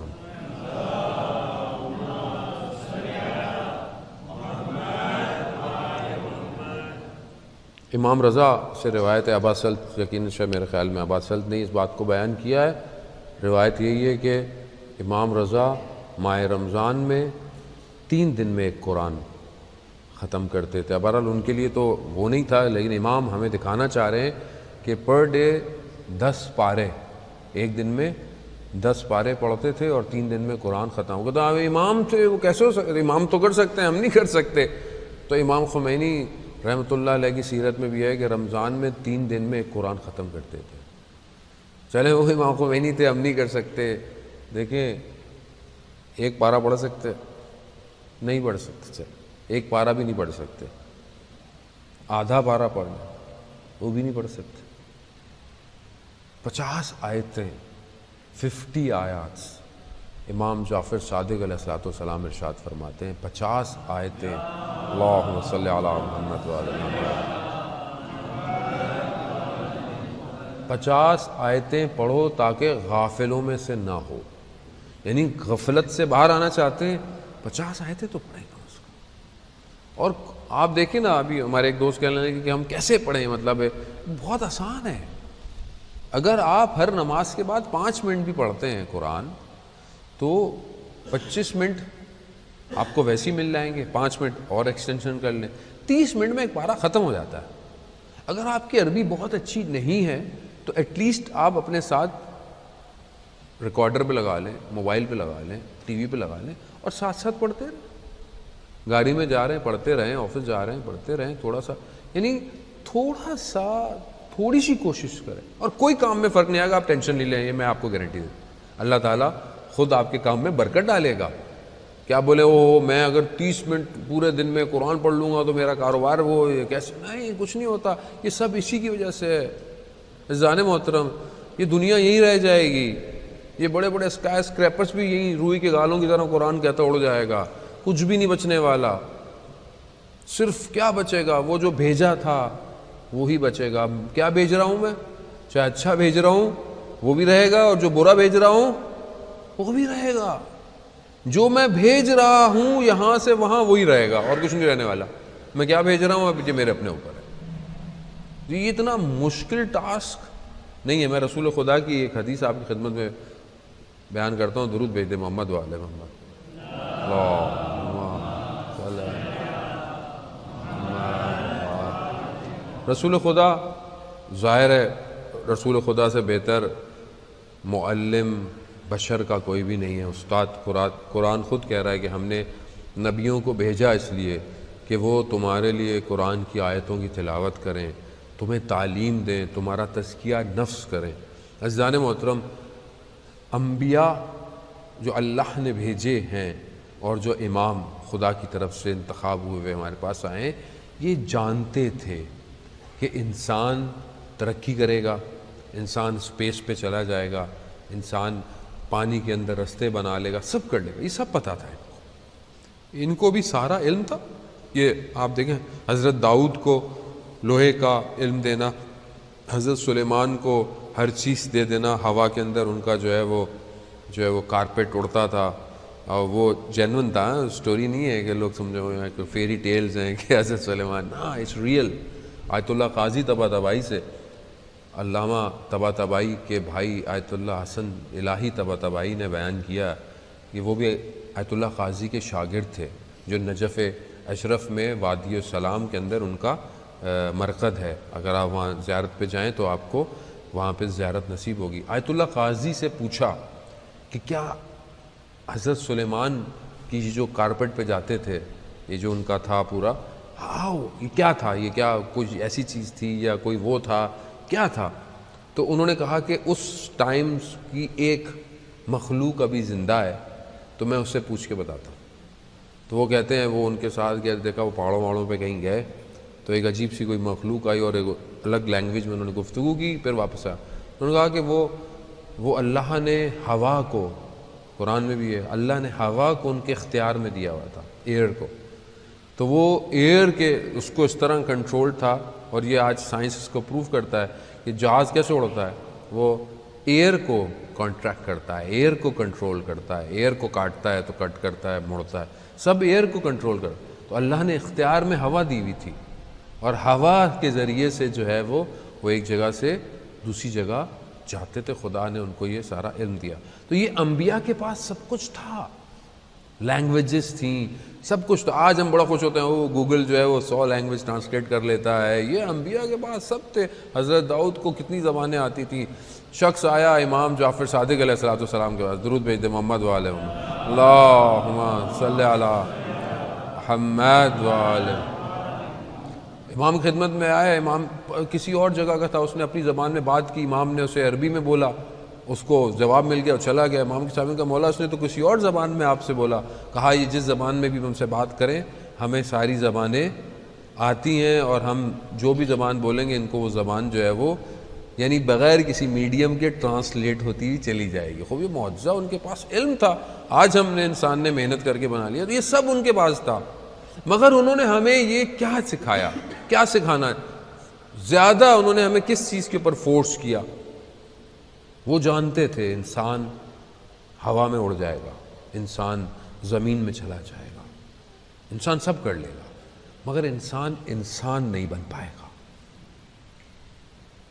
امام رضا سے روایت ہے، ابا سلط یقیناً شاید میرے خیال میں ابا سلط نے اس بات کو بیان کیا ہے. روایت یہی ہے کہ امام رضا ماہ رمضان میں 3 دن میں ایک قرآن ختم کرتے تھے. بہرحال ان کے لیے تو وہ نہیں تھا، لیکن امام ہمیں دکھانا چاہ رہے ہیں کہ پر ڈے 10 پارے، ایک دن میں 10 پارے پڑھتے تھے اور 3 دن میں قرآن ختم ہو گیا. تو اب امام تھے، وہ کیسے ہو سکتے؟ امام تو کر سکتے ہیں، ہم نہیں کر سکتے. تو امام خمینی رحمۃ اللہ علیہ کی سیرت میں بھی ہے کہ رمضان میں 3 دن میں ایک قرآن ختم کرتے تھے. چلے وہ امام خمینی تھے، ہم نہیں کر سکتے. دیکھیں، ایک پارہ پڑھ سکتے؟ نہیں پڑھ سکتے. چلے ایک پارہ بھی نہیں پڑھ سکتے. آدھا پارہ پڑھنا وہ بھی نہیں پڑھ سکتے. 50 آیتیں، 50 آیات. امام جعفر صادق علیہ السلام ارشاد فرماتے ہیں 50 آیتیں. اللہم صلی علی محمد وعلی محمد. 50 آیتیں پڑھو تاکہ غافلوں میں سے نہ ہو. یعنی غفلت سے باہر آنا چاہتے ہیں 50 آیتیں تو پڑھیں گا اس کو. اور آپ دیکھیں نا، ابھی ہمارے ایک دوست کہنے لگے کہ ہم کیسے پڑھیں، مطلب ہے بہت آسان ہے. اگر آپ ہر نماز کے بعد 5 منٹ بھی پڑھتے ہیں قرآن تو 25 منٹ آپ کو ویسے ہی مل جائیں گے. 5 منٹ اور ایکسٹینشن کر لیں، 30 منٹ میں ایک پارہ ختم ہو جاتا ہے. اگر آپ کی عربی بہت اچھی نہیں ہے تو ایٹ لیسٹ آپ اپنے ساتھ ریکارڈر پہ لگا لیں، موبائل پہ لگا لیں، ٹی وی پہ لگا لیں اور ساتھ ساتھ پڑھتے رہیں. گاڑی میں جا رہے ہیں پڑھتے رہیں، آفس جا رہے ہیں پڑھتے رہیں. تھوڑا سا، یعنی تھوڑی سی کوشش کریں اور کوئی کام میں فرق نہیں آئے گا. آپ ٹینشن نہیں لیں، یہ میں آپ کو گارنٹی دوں. اللہ تعالیٰ خود آپ کے کام میں برکت ڈالے گا. کیا بولے وہ میں اگر 30 منٹ پورے دن میں قرآن پڑھ لوں گا تو میرا کاروبار وہ کیسے؟ نہیں، کچھ نہیں ہوتا. یہ سب اسی کی وجہ سے ہے. عزیزان محترم، یہ دنیا یہی رہ جائے گی. یہ بڑے بڑے اسکائی اسکریپرز بھی یہی روئی کے گالوں کی طرح قرآن کہتا اڑ جائے گا. کچھ بھی نہیں بچنے والا. صرف کیا بچے گا؟ وہ جو بھیجا تھا وہی بچے گا. کیا بھیج رہا ہوں میں؟ چاہے اچھا بھیج رہا ہوں وہ بھی رہے گا اور جو برا بھیج رہا ہوں وہ بھی رہے گا. جو میں بھیج رہا ہوں یہاں سے وہاں وہی رہے گا اور کچھ نہیں رہنے والا. میں کیا بھیج رہا ہوں اب یہ میرے اپنے اوپر ہے. یہ اتنا مشکل ٹاسک نہیں ہے. میں رسول خدا کی ایک حدیث آپ کی خدمت میں بیان کرتا ہوں. درود بھیج دے محمد وعلی محمد. رسول خدا، ظاہر ہے رسول خدا سے بہتر معلم بشر کا کوئی بھی نہیں ہے. استاد قرآن خود کہہ رہا ہے کہ ہم نے نبیوں کو بھیجا اس لیے کہ وہ تمہارے لیے قرآن کی آیتوں کی تلاوت کریں، تمہیں تعلیم دیں، تمہارا تزکیہ نفس کریں. عزیزان محترم، انبیاء جو اللہ نے بھیجے ہیں اور جو امام خدا کی طرف سے انتخاب ہوئے ہمارے پاس آئے، یہ جانتے تھے کہ انسان ترقی کرے گا، انسان اسپیس پہ چلا جائے گا، انسان پانی کے اندر رستے بنا لے گا، سب کر لے گا، یہ سب پتہ تھا ان کو بھی سارا علم تھا۔ یہ آپ دیکھیں حضرت داؤد کو لوہے کا علم دینا، حضرت سلیمان کو ہر چیز دے دینا، ہوا کے اندر ان کا جو ہے وہ کارپیٹ اڑتا تھا، اور وہ جینون تھا، سٹوری نہیں ہے کہ لوگ سمجھو کہ فیری ٹیلز ہیں کہ حضرت سلیمان، ہاں اٹس ریئل۔ آیت اللہ قاضی طباطبائی سے، علامہ طباطبائی کے بھائی آیت اللہ حسن الہی طباطبائی نے بیان کیا کہ وہ بھی آیت اللہ قاضی کے شاگرد تھے، جو نجف اشرف میں وادی السلام کے اندر ان کا مرکز ہے، اگر آپ وہاں زیارت پہ جائیں تو آپ کو وہاں پہ زیارت نصیب ہوگی۔ آیت اللہ قاضی سے پوچھا کہ کیا حضرت سلیمان کی جو کارپیٹ پہ جاتے تھے، یہ جو ان کا تھا پورا، یہ کیا تھا، یہ کیا کچھ ایسی چیز تھی یا کوئی وہ تھا، کیا تھا؟ تو انہوں نے کہا کہ اس ٹائم کی ایک مخلوق ابھی زندہ ہے، تو میں اس سے پوچھ کے بتاتا ہوں۔ تو وہ کہتے ہیں وہ ان کے ساتھ گئے، دیکھا وہ پہاڑوں وہاڑوں پہ کہیں گئے تو ایک عجیب سی کوئی مخلوق آئی اور ایک الگ لینگویج میں انہوں نے گفتگو کی، پھر واپس آیا۔ انہوں نے کہا کہ وہ اللہ نے ہوا کو، قرآن میں بھی ہے، اللہ نے ہوا کو ان کے اختیار میں دیا ہوا تھا، ایئر کو، تو وہ ایئر کے اس کو اس طرح کنٹرول تھا، اور یہ آج سائنس اس کو پروو کرتا ہے کہ جہاز کیسے اڑتا ہے، وہ ایئر کو کانٹریکٹ کرتا ہے، ایئر کو کنٹرول کرتا ہے، ایئر کو کاٹتا ہے تو کٹ کرتا ہے، مڑتا ہے، سب ایئر کو کنٹرول کرتا ہے۔ تو اللہ نے اختیار میں ہوا دی ہوئی تھی، اور ہوا کے ذریعے سے جو ہے وہ ایک جگہ سے دوسری جگہ جاتے تھے، خدا نے ان کو یہ سارا علم دیا۔ تو یہ انبیاء کے پاس سب کچھ تھا، لینگویجز تھیں، سب کچھ۔ تو آج ہم بڑا خوش ہوتے ہیں وہ گوگل جو ہے وہ 100 لینگویج ٹرانسلیٹ کر لیتا ہے، یہ انبیاء کے پاس سب تھے۔ حضرت داؤد کو کتنی زبانیں آتی تھیں۔ شخص آیا امام جعفر صادق علیہ السلام کے پاس، درود بھیج دے محمد وعلیہ اللہم صلی علی محمد وعلیہ۔ امام خدمت میں آیا، امام کسی اور جگہ کا تھا، اس نے اپنی زبان میں بات کی، امام نے اسے عربی میں بولا، اس کو جواب مل گیا اور چلا گیا۔ امام کے سامنے کا مولا اس نے تو کسی اور زبان میں آپ سے بولا، کہا یہ جس زبان میں بھی ہم سے بات کریں، ہمیں ساری زبانیں آتی ہیں، اور ہم جو بھی زبان بولیں گے ان کو وہ زبان جو ہے وہ یعنی بغیر کسی میڈیم کے ٹرانسلیٹ ہوتی ہوئی چلی جائے گی۔ خوب یہ معجزہ، ان کے پاس علم تھا۔ آج ہم نے انسان نے محنت کر کے بنا لیا، تو یہ سب ان کے پاس تھا، مگر انہوں نے ہمیں یہ کیا سکھایا، کیا سکھانا زیادہ انہوں نے ہمیں کس چیز کے اوپر فورس کیا؟ وہ جانتے تھے انسان ہوا میں اڑ جائے گا، انسان زمین میں چلا جائے گا، انسان سب کر لے گا، مگر انسان نہیں بن پائے گا۔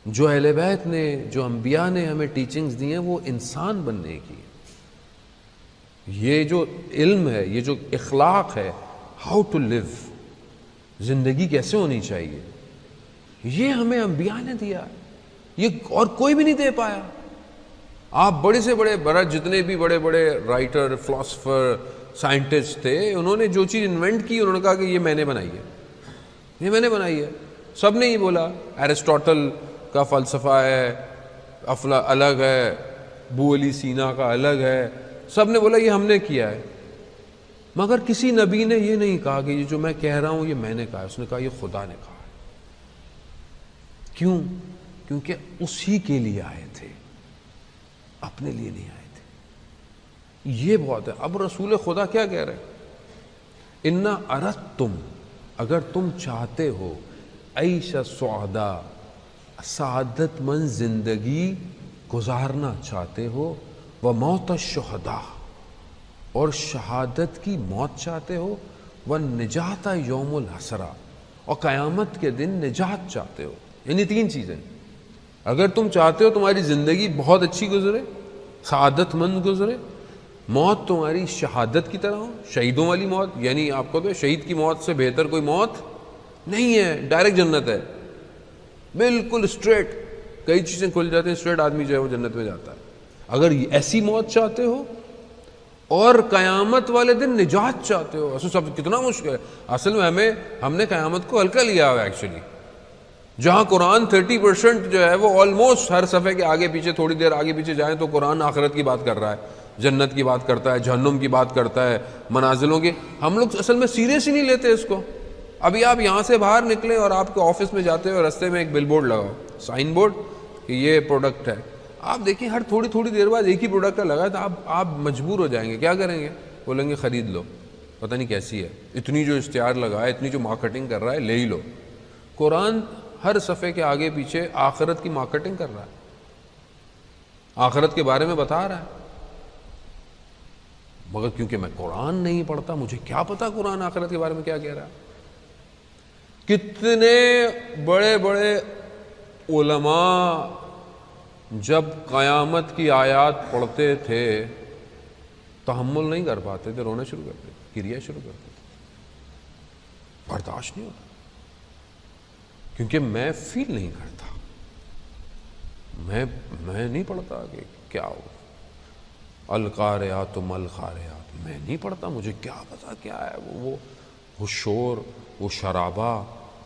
جو اہل بیت نے، جو انبیاء نے ہمیں ٹیچنگز دی ہیں، وہ انسان بننے کی۔ یہ جو علم ہے، یہ جو اخلاق ہے، ہاؤ ٹو لیو، زندگی کیسے ہونی چاہیے، یہ ہمیں انبیاء نے دیا، یہ اور کوئی بھی نہیں دے پایا۔ آپ بڑے سے بڑے جتنے بھی بڑے بڑے رائٹر، فلاسفر، سائنٹسٹ تھے، انہوں نے جو چیز انوینٹ کی، انہوں نے کہا کہ یہ میں نے بنائی ہے، یہ میں نے بنائی ہے۔ سب نے ہی بولا، ایرسٹوٹل کا فلسفہ ہے الگ ہے، ابو علی سینا کا الگ ہے، سب نے بولا یہ ہم نے کیا ہے، مگر کسی نبی نے یہ نہیں کہا کہ یہ جو میں کہہ رہا ہوں یہ میں نے کہا ہے، اس نے کہا یہ خدا نے کہا ہے۔ کیوں؟ کیونکہ اسی کے لیے آئے تھے، اپنے لیے نہیں آئے تھے۔ یہ بہت ہے۔ اب رسول خدا کیا کہہ رہے ہیں؟ اِنَّا أَرَدْتُمْ، اگر تم چاہتے ہو، عیش سعدا، سعادت مند زندگی گزارنا چاہتے ہو، وَمَوْتَ الشُّهَدَاء، اور شہادت کی موت چاہتے ہو، وَالنِّجَاةَ يَوْمُ الْحَسْرَةِ، اور قیامت کے دن نجات چاہتے ہو۔ یعنی 3 چیزیں۔ اگر تم چاہتے ہو تمہاری زندگی بہت اچھی گزرے، سعادت مند گزرے، موت تمہاری شہادت کی طرح ہو، شہیدوں والی موت، یعنی آپ کو تو شہید کی موت سے بہتر کوئی موت نہیں ہے، ڈائریکٹ جنت ہے، بالکل اسٹریٹ، کئی چیزیں کھل جاتی ہیں، اسٹریٹ آدمی جو ہے وہ جنت میں جاتا ہے۔ اگر ایسی موت چاہتے ہو اور قیامت والے دن نجات چاہتے ہو، اصل سب کتنا مشکل ہے۔ اصل میں ہم نے قیامت کو ہلکا لیا ہوا ہے ایکچولی، جہاں قرآن 30% جو ہے وہ آلموسٹ ہر صفحے کے آگے پیچھے تھوڑی دیر آگے پیچھے جائیں تو قرآن آخرت کی بات کر رہا ہے، جنت کی بات کرتا ہے، جہنم کی بات کرتا ہے، منازلوں کی. ہم لوگ اصل میں سیریس ہی نہیں لیتے اس کو. ابھی آپ یہاں سے باہر نکلیں اور آپ کے آفس میں جاتے ہو، رستے میں ایک بل بورڈ لگاؤ، سائن بورڈ کہ یہ پروڈکٹ ہے. آپ دیکھیں ہر تھوڑی دیر بعد ایک ہی پروڈکٹ کا لگا ہے، تو آپ مجبور ہو جائیں گے. کیا کریں گے؟ بولیں گے خرید لو، پتہ نہیں کیسی ہے، اتنی جو اشتہار لگا ہے، اتنی جو مارکیٹنگ کر رہا ہے، لے ہی لو. قرآن ہر صفحے کے آگے پیچھے آخرت کی مارکیٹنگ کر رہا ہے، آخرت کے بارے میں بتا رہا ہے. مگر کیونکہ میں قرآن نہیں پڑھتا، مجھے کیا پتا قرآن آخرت کے بارے میں کیا کہہ رہا ہے. کتنے بڑے بڑے علماء جب قیامت کی آیات پڑھتے تھے تحمل نہیں کر پاتے تھے، رونا شروع کرتے تھے، گریہ شروع کرتے تھے، برداشت نہیں ہوتا. کیونکہ میں فیل نہیں کرتا، میں نہیں پڑھتا کہ کیا ہو القاریات ما القاریات، میں نہیں پڑھتا، مجھے کیا پتا کیا ہے. وہ شور، وہ شرابہ،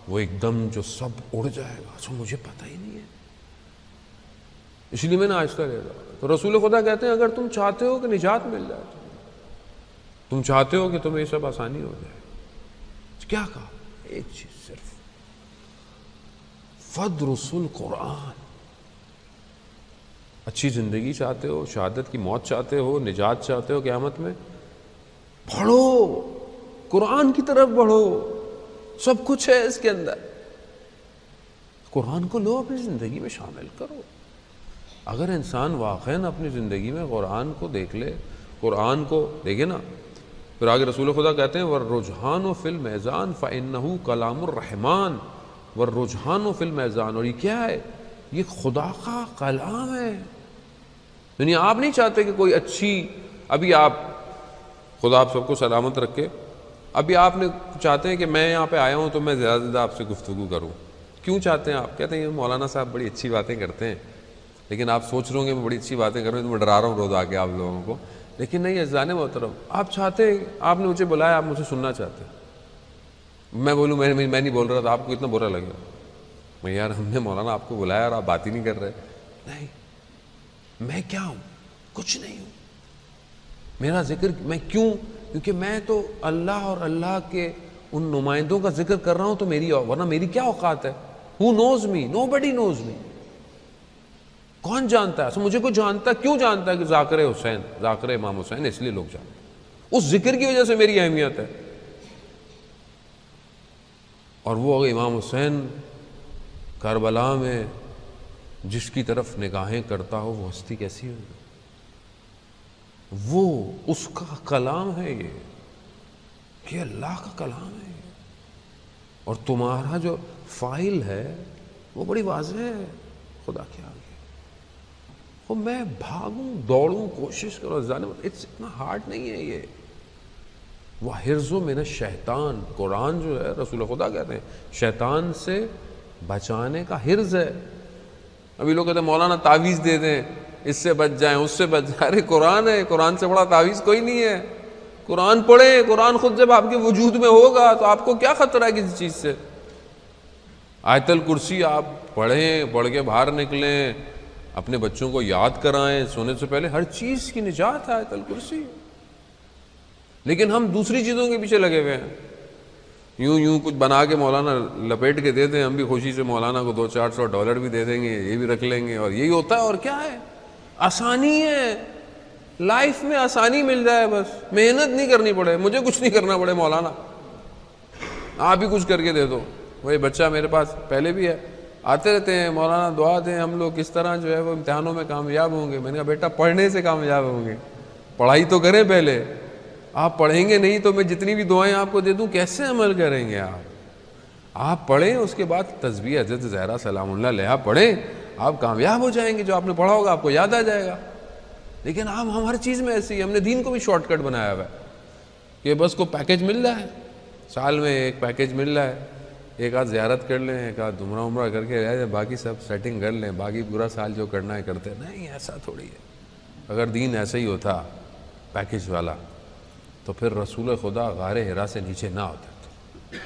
وہ ایک دم جو سب اڑ جائے گا، سو مجھے پتہ ہی نہیں ہے. اس لیے میں نے آہستہ لے رہا. تو رسول خدا کہتے ہیں اگر تم چاہتے ہو کہ نجات مل جائے، تم چاہتے ہو کہ تمہیں یہ سب آسانی ہو جائے، کیا کہا؟ ایک چیز صرف، فدرس القرآن. اچھی زندگی چاہتے ہو، شہادت کی موت چاہتے ہو، نجات چاہتے ہو قیامت میں، پڑھو، قرآن کی طرف بڑھو، سب کچھ ہے اس کے اندر. قرآن کو لو، اپنی زندگی میں شامل کرو. اگر انسان واقعاً اپنی زندگی میں قرآن کو دیکھ لے، قرآن کو دیکھے نا، پھر آگے رسول خدا کہتے ہیں وَالرُّجْحَانُ فِي الْمِيزَانِ فَإِنَّهُ كَلَامُ الرَّحْمَانِ وَالرُّجْحَانُ فِي الْمِيزَانِ. اور یہ کیا ہے؟ یہ خدا کا کلام ہے. یعنی آپ نہیں چاہتے کہ کوئی اچھی، ابھی آپ، خدا آپ سب کو سلامت رکھے، ابھی آپ نے چاہتے ہیں کہ میں یہاں پہ آیا ہوں تو میں زیادہ سے زیادہ آپ سے گفتگو کروں. کیوں چاہتے ہیں آپ؟ کہتے ہیں مولانا صاحب بڑی اچھی باتیں کرتے ہیں، لیکن آپ سوچ رہے ہوں گے میں بڑی اچھی باتیں کر رہا ہوں تو میں ڈرا رہا ہوں روز آ کے آپ لوگوں کو. لیکن نہیں عزیزان محترم، آپ چاہتے ہیں، آپ نے مجھے بلایا، آپ مجھے سننا چاہتے ہیں. میں بولوں میں نہیں بول رہا تھا، آپ کو اتنا برا لگے گا. میں یار ہم نے مولانا آپ کو بلایا اور آپ بات ہی نہیں کر رہے. نہیں، میں کیا ہوں؟ کچھ نہیں ہوں. میرا ذکر میں کیوں؟ کیونکہ میں تو اللہ اور اللہ کے ان نمائندوں کا ذکر کر رہا ہوں، تو ورنہ میری کیا اوقات ہے؟ Who knows me? Nobody knows me. کون جانتا ہے؟ مجھے کوئی جانتا ہے؟ کیوں جانتا ہے کہ ذاکر حسین، ذاکر امام حسین، اس لیے لوگ جانتے ہیں. اس ذکر کی وجہ سے میری اہمیت ہے. اور وہ امام حسین کربلا میں جس کی طرف نگاہیں کرتا ہو، وہ ہستی کیسی ہوگی؟ وہ اس کا کلام ہے، یہ اللہ کا کلام ہے. اور تمہارا جو فائل ہے وہ بڑی واضح ہے خدا کے آگے. وہ میں بھاگوں، دوڑوں، کوشش کروں، اتنا ہارڈ نہیں ہے یہ. وہ حرز من الشیطان، قرآن جو ہے رسول خدا کہتے ہیں شیطان سے بچانے کا حرز ہے. ابھی لوگ کہتے ہیں مولانا تعویذ دے دیں، اس سے بچ جائیں، اس سے بچ جائیں. ارے قرآن ہے، قرآن سے بڑا تعویذ کوئی نہیں ہے. قرآن پڑھیں، قرآن خود جب آپ کے وجود میں ہوگا تو آپ کو کیا خطرہ ہے کسی چیز سے. آیت الکرسی آپ پڑھیں، پڑھ کے باہر نکلیں، اپنے بچوں کو یاد کرائیں سونے سے پہلے. ہر چیز کی نجات ہے آیت الکرسی. لیکن ہم دوسری چیزوں کے پیچھے لگے ہوئے ہیں. یوں کچھ بنا کے مولانا لپیٹ کے دے دیں، ہم بھی خوشی سے مولانا کو $200-400 بھی دے دیں گے، یہ بھی رکھ لیں گے، اور یہی ہوتا ہے. اور کیا ہے؟ آسانی ہے لائف میں، آسانی مل جائے بس، محنت نہیں کرنی پڑے، مجھے کچھ نہیں کرنا پڑے. مولانا آپ ہی کچھ کر کے دے دو. وہی بچہ میرے پاس پہلے بھی ہے، آتے رہتے ہیں، مولانا دعا دیں ہم لوگ کس طرح جو ہے وہ امتحانوں میں کامیاب ہوں گے. میں نے کہا بیٹا پڑھنے سے کامیاب ہوں گے، پڑھائی تو کریں پہلے. آپ پڑھیں گے نہیں تو میں جتنی بھی دعائیں آپ کو دے دوں کیسے عمل کریں گے آپ پڑھیں، اس کے بعد تسبیح حضرت زہرا سلام اللہ علیہا پڑھیں، آپ کامیاب ہو جائیں گے. جو آپ نے پڑھا ہوگا آپ کو یاد آ جائے گا. لیکن ہم ہر چیز میں ایسی، ہم نے دین کو بھی شارٹ کٹ بنایا ہوا ہے کہ بس کو پیکج مل رہا ہے، سال میں ایک پیکج مل رہا ہے، ایک آدھ زیارت کر لیں، ایک آدھ عمرہ کر کے رہ جائیں، باقی سب سیٹنگ کر لیں، باقی پورا سال جو کرنا ہے کرتے. نہیں، ایسا تھوڑی ہے. اگر دین ایسا ہی ہوتا پیکج والا تو پھر رسول خدا غار حرا سے نیچے نہ ہوتا.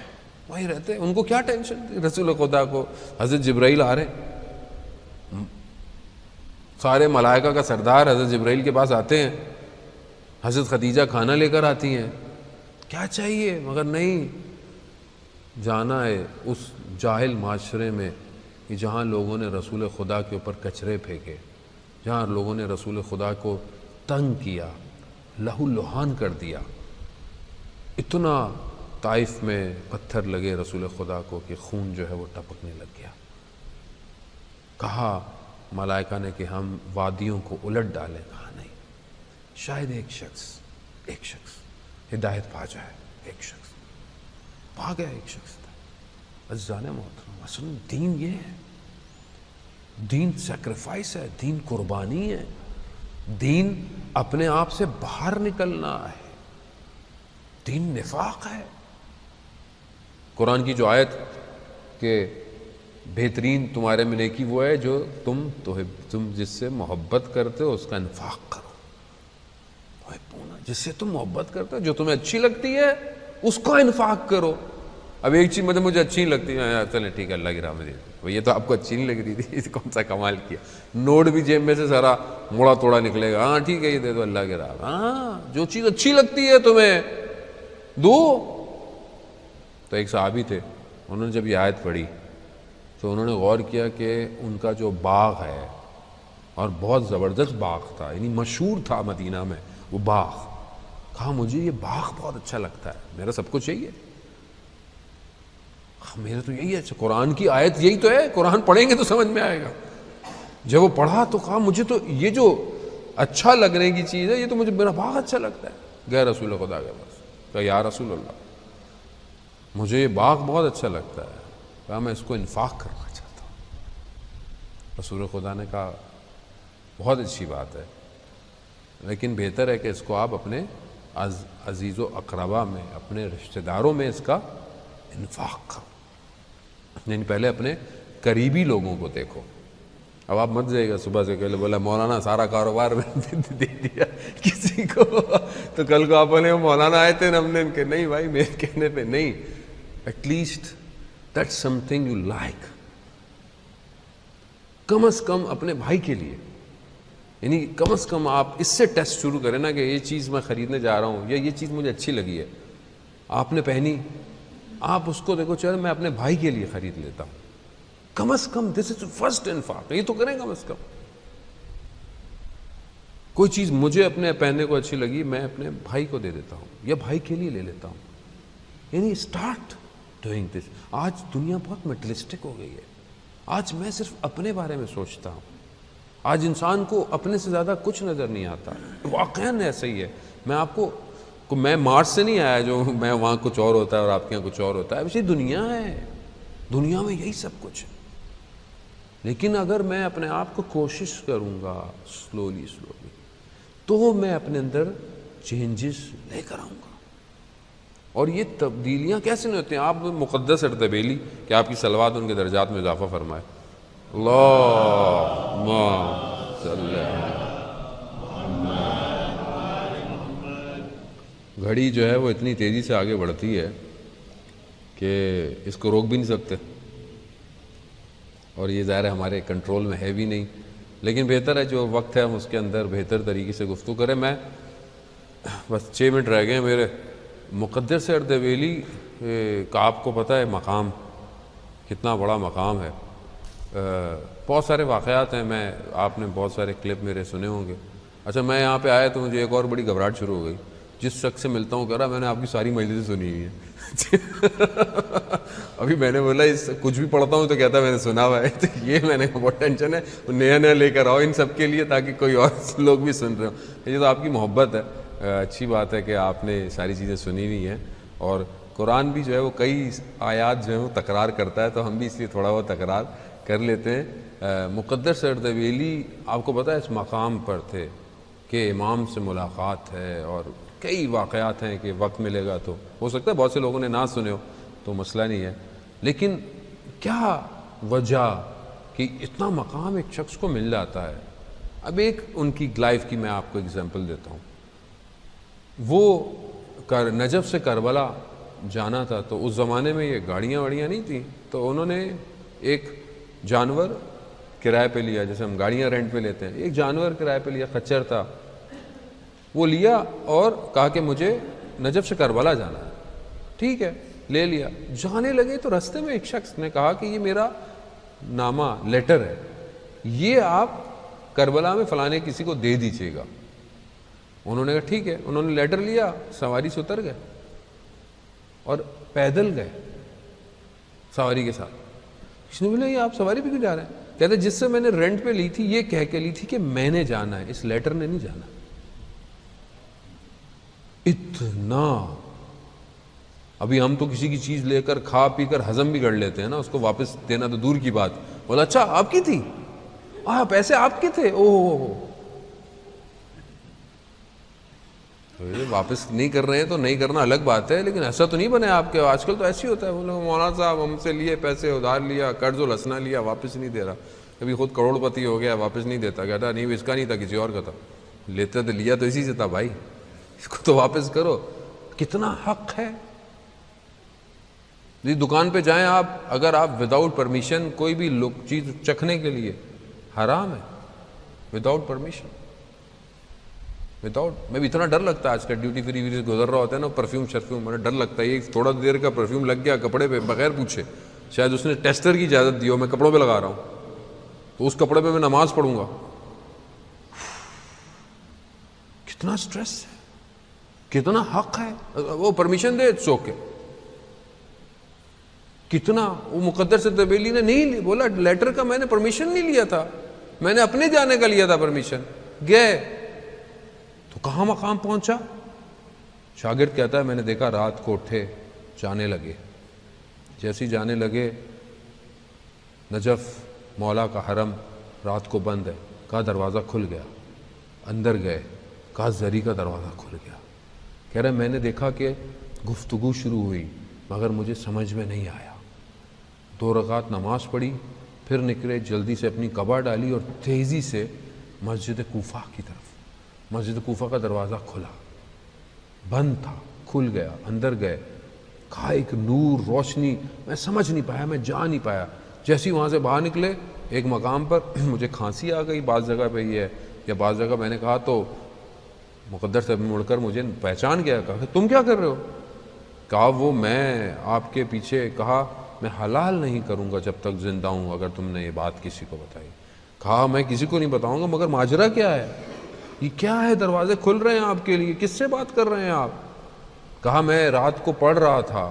وہیں رہتے. ان کو کیا ٹینشن تھی رسول خدا کو؟ حضرت جبرائیل آ رہے, سارے ملائکہ کا سردار حضرت جبرائیل کے پاس آتے ہیں, حضرت خدیجہ کھانا لے کر آتی ہیں, کیا چاہیے؟ مگر نہیں, جانا ہے اس جاہل معاشرے میں کہ جہاں لوگوں نے رسول خدا کے اوپر کچرے پھینکے, جہاں لوگوں نے رسول خدا کو تنگ کیا, لہو لہان کر دیا. اتنا طائف میں پتھر لگے رسول خدا کو کہ خون جو ہے وہ ٹپکنے لگ گیا. کہا ملائکہ نے کہ ہم وادیوں کو الٹ ڈالیں. کہا نہیں, شاید ایک شخص ہدایت پا جائے. ایک شخص پا گیا, ایک شخص تھا. عزیزان محترم, اصل دین یہ ہے, دین سیکریفائس ہے, دین قربانی ہے, دین اپنے آپ سے باہر نکلنا ہے, دین نفاق ہے. قرآن کی جو آیت کہ بہترین تمہارے میں نیکی وہ ہے جو تم جس سے محبت کرتے ہو اس کا انفاق کرو. جس سے تم محبت کرتے ہو, جو تمہیں اچھی لگتی ہے اس کا انفاق کرو. اب ایک چیز مجھے اچھی نہیں لگتی, چلیں ٹھیک ہے اللہ کی راہ میں دے دو. یہ تو آپ کو اچھی نہیں لگ رہی تھی, کون سا کمال کیا. نوٹ بھی جیب میں سے سارا موڑا توڑا نکلے گا, ہاں ٹھیک ہے یہ دے دو اللہ کی راہ. ہاں جو چیز اچھی لگتی ہے تمہیں دو. تو ایک صحابی تھے, انہوں نے جب یہ آیت پڑھی تو انہوں نے غور کیا کہ ان کا جو باغ ہے, اور بہت زبردست باغ تھا, یعنی مشہور تھا مدینہ میں وہ باغ. کہا مجھے یہ باغ بہت اچھا لگتا ہے, میرا سب کچھ یہی ہے, میرا تو یہی ہے. قرآن کی آیت یہی تو ہے, قرآن پڑھیں گے تو سمجھ میں آئے گا. جب وہ پڑھا تو کہا مجھے تو یہ جو اچھا لگنے کی چیز ہے یہ تو مجھے میرا باغ اچھا لگتا ہے. گئے رسول خدا کے پاس, کہا یا رسول اللہ مجھے یہ باغ بہت اچھا لگتا ہے, کہا میں اس کو انفاق کرنا چاہتا ہوں. رسول خدا نے کہا بہت اچھی بات ہے, لیکن بہتر ہے کہ اس کو آپ اپنے عزیز و اقربا میں, اپنے رشتہ داروں میں اس کا انفاق کرو. یعنی پہلے اپنے قریبی لوگوں کو دیکھو. اب آپ مت جائے گا صبح سے کل بولا مولانا سارا کاروبار میں دے دیا کسی کو, تو کل کو آپ بولے مولانا آئے تھے ہم نے ان کے, نہیں بھائی میرے کہنے پہ نہیں. At least that's something you like, کم از کم اپنے بھائی کے لیے, یعنی کم از کم آپ اس سے ٹیسٹ شروع کریں نا کہ یہ چیز میں خریدنے جا رہا ہوں, یا یہ چیز مجھے اچھی لگی ہے, آپ نے پہنی, آپ اس کو دیکھو چلو میں اپنے بھائی کے لیے خرید لیتا ہوں, کم از کم دس از فرسٹ انفاق. یہ تو کریں کم از کم. کوئی چیز مجھے اپنے پہننے کو اچھی لگی, میں اپنے بھائی کو دے دیتا ہوں یا بھائی کے لیے لے لیتا ہوں. یعنی اسٹارٹ ڈوئنگ دس. آج دنیا بہت میٹرسٹک ہو گئی ہے, آج میں صرف اپنے بارے میں سوچتا ہوں, آج انسان کو اپنے سے زیادہ کچھ نظر نہیں آتا. واقعاً ایسا ہی ہے. میں آپ کو میں مارس سے نہیں آیا جو میں وہاں کچھ اور ہوتا ہے اور آپ کے یہاں کچھ اور ہوتا ہے. ویسے دنیا ہے, دنیا میں یہی سب کچھ ہے. لیکن اگر میں اپنے آپ کو کوشش کروں گا سلولی تو میں اپنے اندر چینجز لے کر آؤں گا. اور یہ تبدیلیاں کیسے نہیں ہوتی ہیں؟ آپ مقدس اردبیلی کہ آپ کی صلوات ان کے درجات میں اضافہ فرمائے. اللہم صلی گھڑی جو ہے وہ اتنی تیزی سے آگے بڑھتی ہے کہ اس کو روک بھی نہیں سکتے, اور یہ ظاہر ہے ہمارے کنٹرول میں ہے بھی نہیں. لیکن بہتر ہے جو وقت ہے ہم اس کے اندر بہتر طریقے سے گفتگو کریں. میں بس 6 منٹ رہ گئے ہیں میرے. مقدس اردبیلی کا آپ کو پتہ ہے مقام کتنا بڑا مقام ہے. بہت سارے واقعات ہیں, میں آپ نے بہت سارے کلپ میرے سنے ہوں گے. اچھا میں یہاں پہ آیا تو مجھے ایک اور بڑی گھبراہٹ شروع ہو گئی. جس شخص سے ملتا ہوں کہہ رہا میں نے آپ کی ساری مجلسیں سنی ہوئی ہیں. ابھی میں نے بولا اس کچھ بھی پڑھتا ہوں تو کہتا ہے میں نے سنا ہوا ہے. تو یہ میں نے بہت ٹینشن ہے, نیا نیا لے کر آؤ ان سب کے لیے تاکہ کوئی اور لوگ بھی سن رہے ہوں. یہ تو آپ کی محبت ہے, اچھی بات ہے کہ آپ نے ساری چیزیں سنی ہوئی ہیں. اور قرآن بھی جو ہے وہ کئی آیات جو ہیں وہ تکرار کرتا ہے, تو ہم بھی اس لیے تھوڑا بہت تکرار کر لیتے ہیں. مقدس اردبیلی آپ کو پتہ ہے اس مقام پر تھے کہ امام سے ملاقات ہے, اور کئی واقعات ہیں کہ وقت ملے گا تو ہو سکتا ہے بہت سے لوگوں نے نہ سنے ہو تو مسئلہ نہیں ہے. لیکن کیا وجہ کہ اتنا مقام ایک شخص کو مل جاتا ہے. اب ایک ان کی لائف کی میں آپ کو اگزامپل دیتا ہوں. وہ نجف سے کربلا جانا تھا تو اس زمانے میں یہ گاڑیاں واڑیاں نہیں تھیں، تو انہوں نے ایک جانور کرائے پہ لیا، جیسے ہم گاڑیاں رینٹ پہ لیتے ہیں، ایک جانور کرائے پہ لیا، خچر تھا، وہ لیا اور کہا کہ مجھے نجف سے کربلا جانا ہے، ٹھیک ہے لے لیا، جانے لگے تو رستے میں ایک شخص نے کہا کہ یہ میرا نامہ لیٹر ہے، یہ آپ کربلا میں فلانے کسی کو دے دیجیے گا۔ انہوں نے کہا ٹھیک ہے، انہوں نے لیٹر لیا، سواری سے اتر گئے اور پیدل گئے سواری کے ساتھ۔ اس نے بولا یہ آپ سواری پہ کیوں جا رہے ہیں؟ کہتے جس سے میں نے رینٹ پہ لی تھی یہ کہہ کے لی تھی کہ میں نے جانا ہے، اس لیٹر نے نہیں جانا۔ اتنا ابھی ہم تو کسی کی چیز لے کر کھا پی کر ہضم بھی کر لیتے ہیں نا، اس کو واپس دینا تو دور کی بات۔ بولا اچھا آپ کی تھی، پیسے آپ کے تھے، واپس نہیں کر رہے ہیں تو نہیں کرنا الگ بات ہے، لیکن ایسا تو نہیں بنے آپ کے۔ آج کل تو ایسے ہی ہوتا ہے، بولے مولانا صاحب ہم سے لیے پیسے ادھار لیا، قرض و لسنا لیا، واپس نہیں دے رہا، کبھی خود کروڑ پتی ہو گیا واپس نہیں دیتا، کہتا نہیں اس کا نہیں تھا کسی اور کا تھا، لیتے تو لیا تو اسی سے تھا بھائی، اس کو تو واپس کرو۔ کتنا حق ہے۔ دکان پہ جائیں آپ، اگر آپ وداؤٹ پرمیشن کوئی بھی چیز چکھنے کے لیے، حرام ہے وداؤٹ پرمیشن، میں بھی اتنا ڈر لگتا ہے آج کل ڈیوٹی فری گزر رہا ہوتا ہے نا، پرفیوم شرفیوم، مجھے ڈر لگتا ہے یہ تھوڑا دیر کا پرفیوم لگ گیا کپڑے پہ بغیر پوچھے، شاید اس نے ٹیسٹر کی اجازت دی ہو، میں کپڑوں پہ لگا رہا ہوں تو اس کپڑے پہ میں نماز پڑھوں گا۔ کتنا سٹریس ہے، کتنا حق ہے، وہ پرمیشن دے اوکے، کتنا وہ مقدر سے تبیلی نے نہیں بولا لیٹر کا میں نے پرمیشن نہیں لیا تھا، میں نے اپنے جانے کا لیا تھا پرمیشن، گئے تو کہاں مقام پہنچا؟ شاگرد کہتا ہے میں نے دیکھا رات کو اٹھے جانے لگے، جیسی جانے لگے نجف مولا کا حرم رات کو بند ہے، کہا دروازہ کھل گیا، اندر گئے، کہا زری کا دروازہ کھل گیا، کہہ رہے میں نے دیکھا کہ گفتگو شروع ہوئی مگر مجھے سمجھ میں نہیں آیا، 2 رکعت نماز پڑھی، پھر نکلے، جلدی سے اپنی قبا ڈالی اور تیزی سے مسجد کوفہ کی طرف، مسجد کوفہ کا دروازہ کھلا، بند تھا، کھل گیا، اندر گئے، کہا ایک نور روشنی، میں سمجھ نہیں پایا، میں جا نہیں پایا، جیسے وہاں سے باہر نکلے ایک مقام پر مجھے کھانسی آ گئی، بعض جگہ پہ یہ ہے، یا بعض جگہ میں نے کہا تو مقدر سے مڑ کر مجھے پہچان گیا، کہا کہ تم کیا کر رہے ہو؟ کہا وہ میں آپ کے پیچھے، کہا میں حلال نہیں کروں گا جب تک زندہ ہوں اگر تم نے یہ بات کسی کو بتائی، کہا میں کسی کو نہیں بتاؤں گا، مگر ماجرا کیا ہے، یہ کیا ہے، دروازے کھل رہے ہیں آپ کے لیے، کس سے بات کر رہے ہیں آپ؟ کہا میں رات کو پڑھ رہا تھا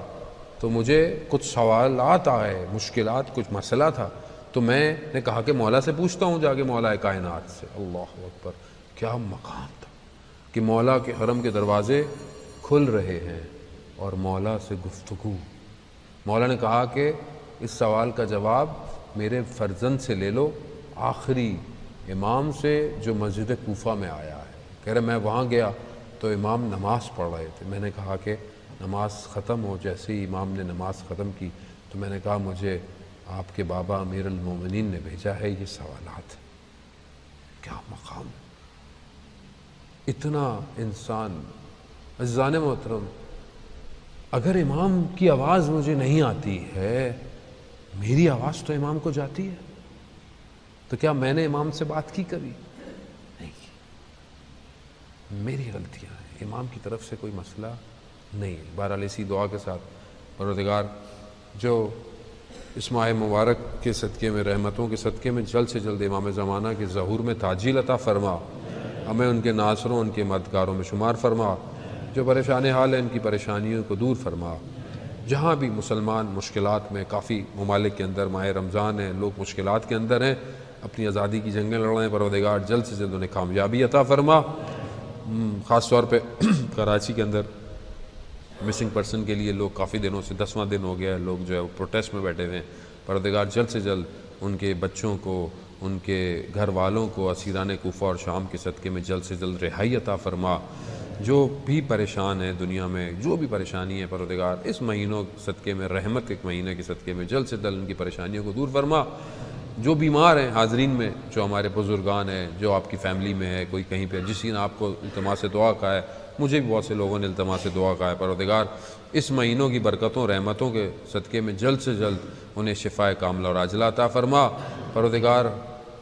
تو مجھے کچھ سوالات آئے، مشکلات، کچھ مسئلہ تھا، تو میں نے کہا کہ مولا سے پوچھتا ہوں جا کے، مولا کائنات سے۔ اللہ اکبر، کیا مقام تھا کہ مولا کے حرم کے دروازے کھل رہے ہیں اور مولا سے گفتگو۔ مولا نے کہا کہ اس سوال کا جواب میرے فرزند سے لے لو، آخری امام سے جو مسجد کوفہ میں آیا ہے۔ کہہ رہے میں وہاں گیا تو امام نماز پڑھ رہے تھے، میں نے کہا کہ نماز ختم ہو، جیسے ہی امام نے نماز ختم کی تو میں نے کہا مجھے آپ کے بابا امیر المومنین نے بھیجا ہے یہ سوالات۔ کیا مقام، اتنا انسان۔ عزیزان محترم، اگر امام کی آواز مجھے نہیں آتی ہے، میری آواز تو امام کو جاتی ہے، تو کیا میں نے امام سے بات کی کبھی؟ نہیں کی، میری غلطیاں ہیں، امام کی طرف سے کوئی مسئلہ نہیں۔ بہرحال اسی دعا کے ساتھ پروردگار جو اس ماہ مبارک کے صدقے میں، رحمتوں کے صدقے میں جلد سے جلد امام زمانہ کے ظہور میں تعجیل عطا فرما، ہمیں ان کے ناصروں، ان کے مددگاروں میں شمار فرما، جو پریشان حال ہیں ان کی پریشانیوں کو دور فرما۔ جہاں بھی مسلمان مشکلات میں، کافی ممالک کے اندر ماہ رمضان ہے، لوگ مشکلات کے اندر ہیں، اپنی آزادی کی جنگیں لڑ رہے ہیں، پروردگار جلد سے جلد انہیں کامیابی عطا فرما۔ خاص طور پہ کراچی کے اندر مسنگ پرسن کے لیے لوگ کافی دنوں سے، 10واں دن ہو گیا ہے، لوگ جو ہے وہ پروٹیسٹ میں بیٹھے ہوئے ہیں، پروردگار جلد سے جلد ان کے بچوں کو، ان کے گھر والوں کو اسیران کوفہ اور شام کے صدقے میں جلد سے جلد رہائی عطا فرما۔ جو بھی پریشان ہیں دنیا میں، جو بھی پریشانی ہے پروردگار اس مہینوں صدقے میں، رحمت کے مہینے کے صدقے میں جلد سے جلد ان کی پریشانیوں کو دور فرما۔ جو بیمار ہیں حاضرین میں، جو ہمارے بزرگان ہیں، جو آپ کی فیملی میں ہے، کوئی کہیں پہ جسی نے آپ کو التماس دعا کہا ہے، مجھے بھی بہت سے لوگوں نے التماس دعا کہا ہے، پروردگار اس مہینوں کی برکتوں رحمتوں کے صدقے میں جلد سے جلد انہیں شفائے کاملہ اور عاجلہ عطا فرما۔ پروردگار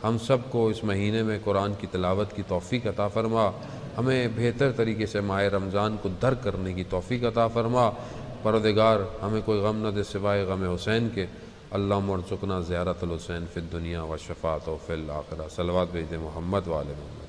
ہم سب کو اس مہینے میں قرآن کی تلاوت کی توفیق عطا فرما، ہمیں بہتر طریقے سے ماہ رمضان کو درک کرنے کی توفیق عطا فرما۔ پروردگار ہمیں کوئی غم نہ دے سوائے غم حسین کے۔ اللہم ارزقنا زیارت الحسین فی الدنیا و شفاعتہ فی الآخرہ۔ صلوات بھیج دیں محمد و آل محمد۔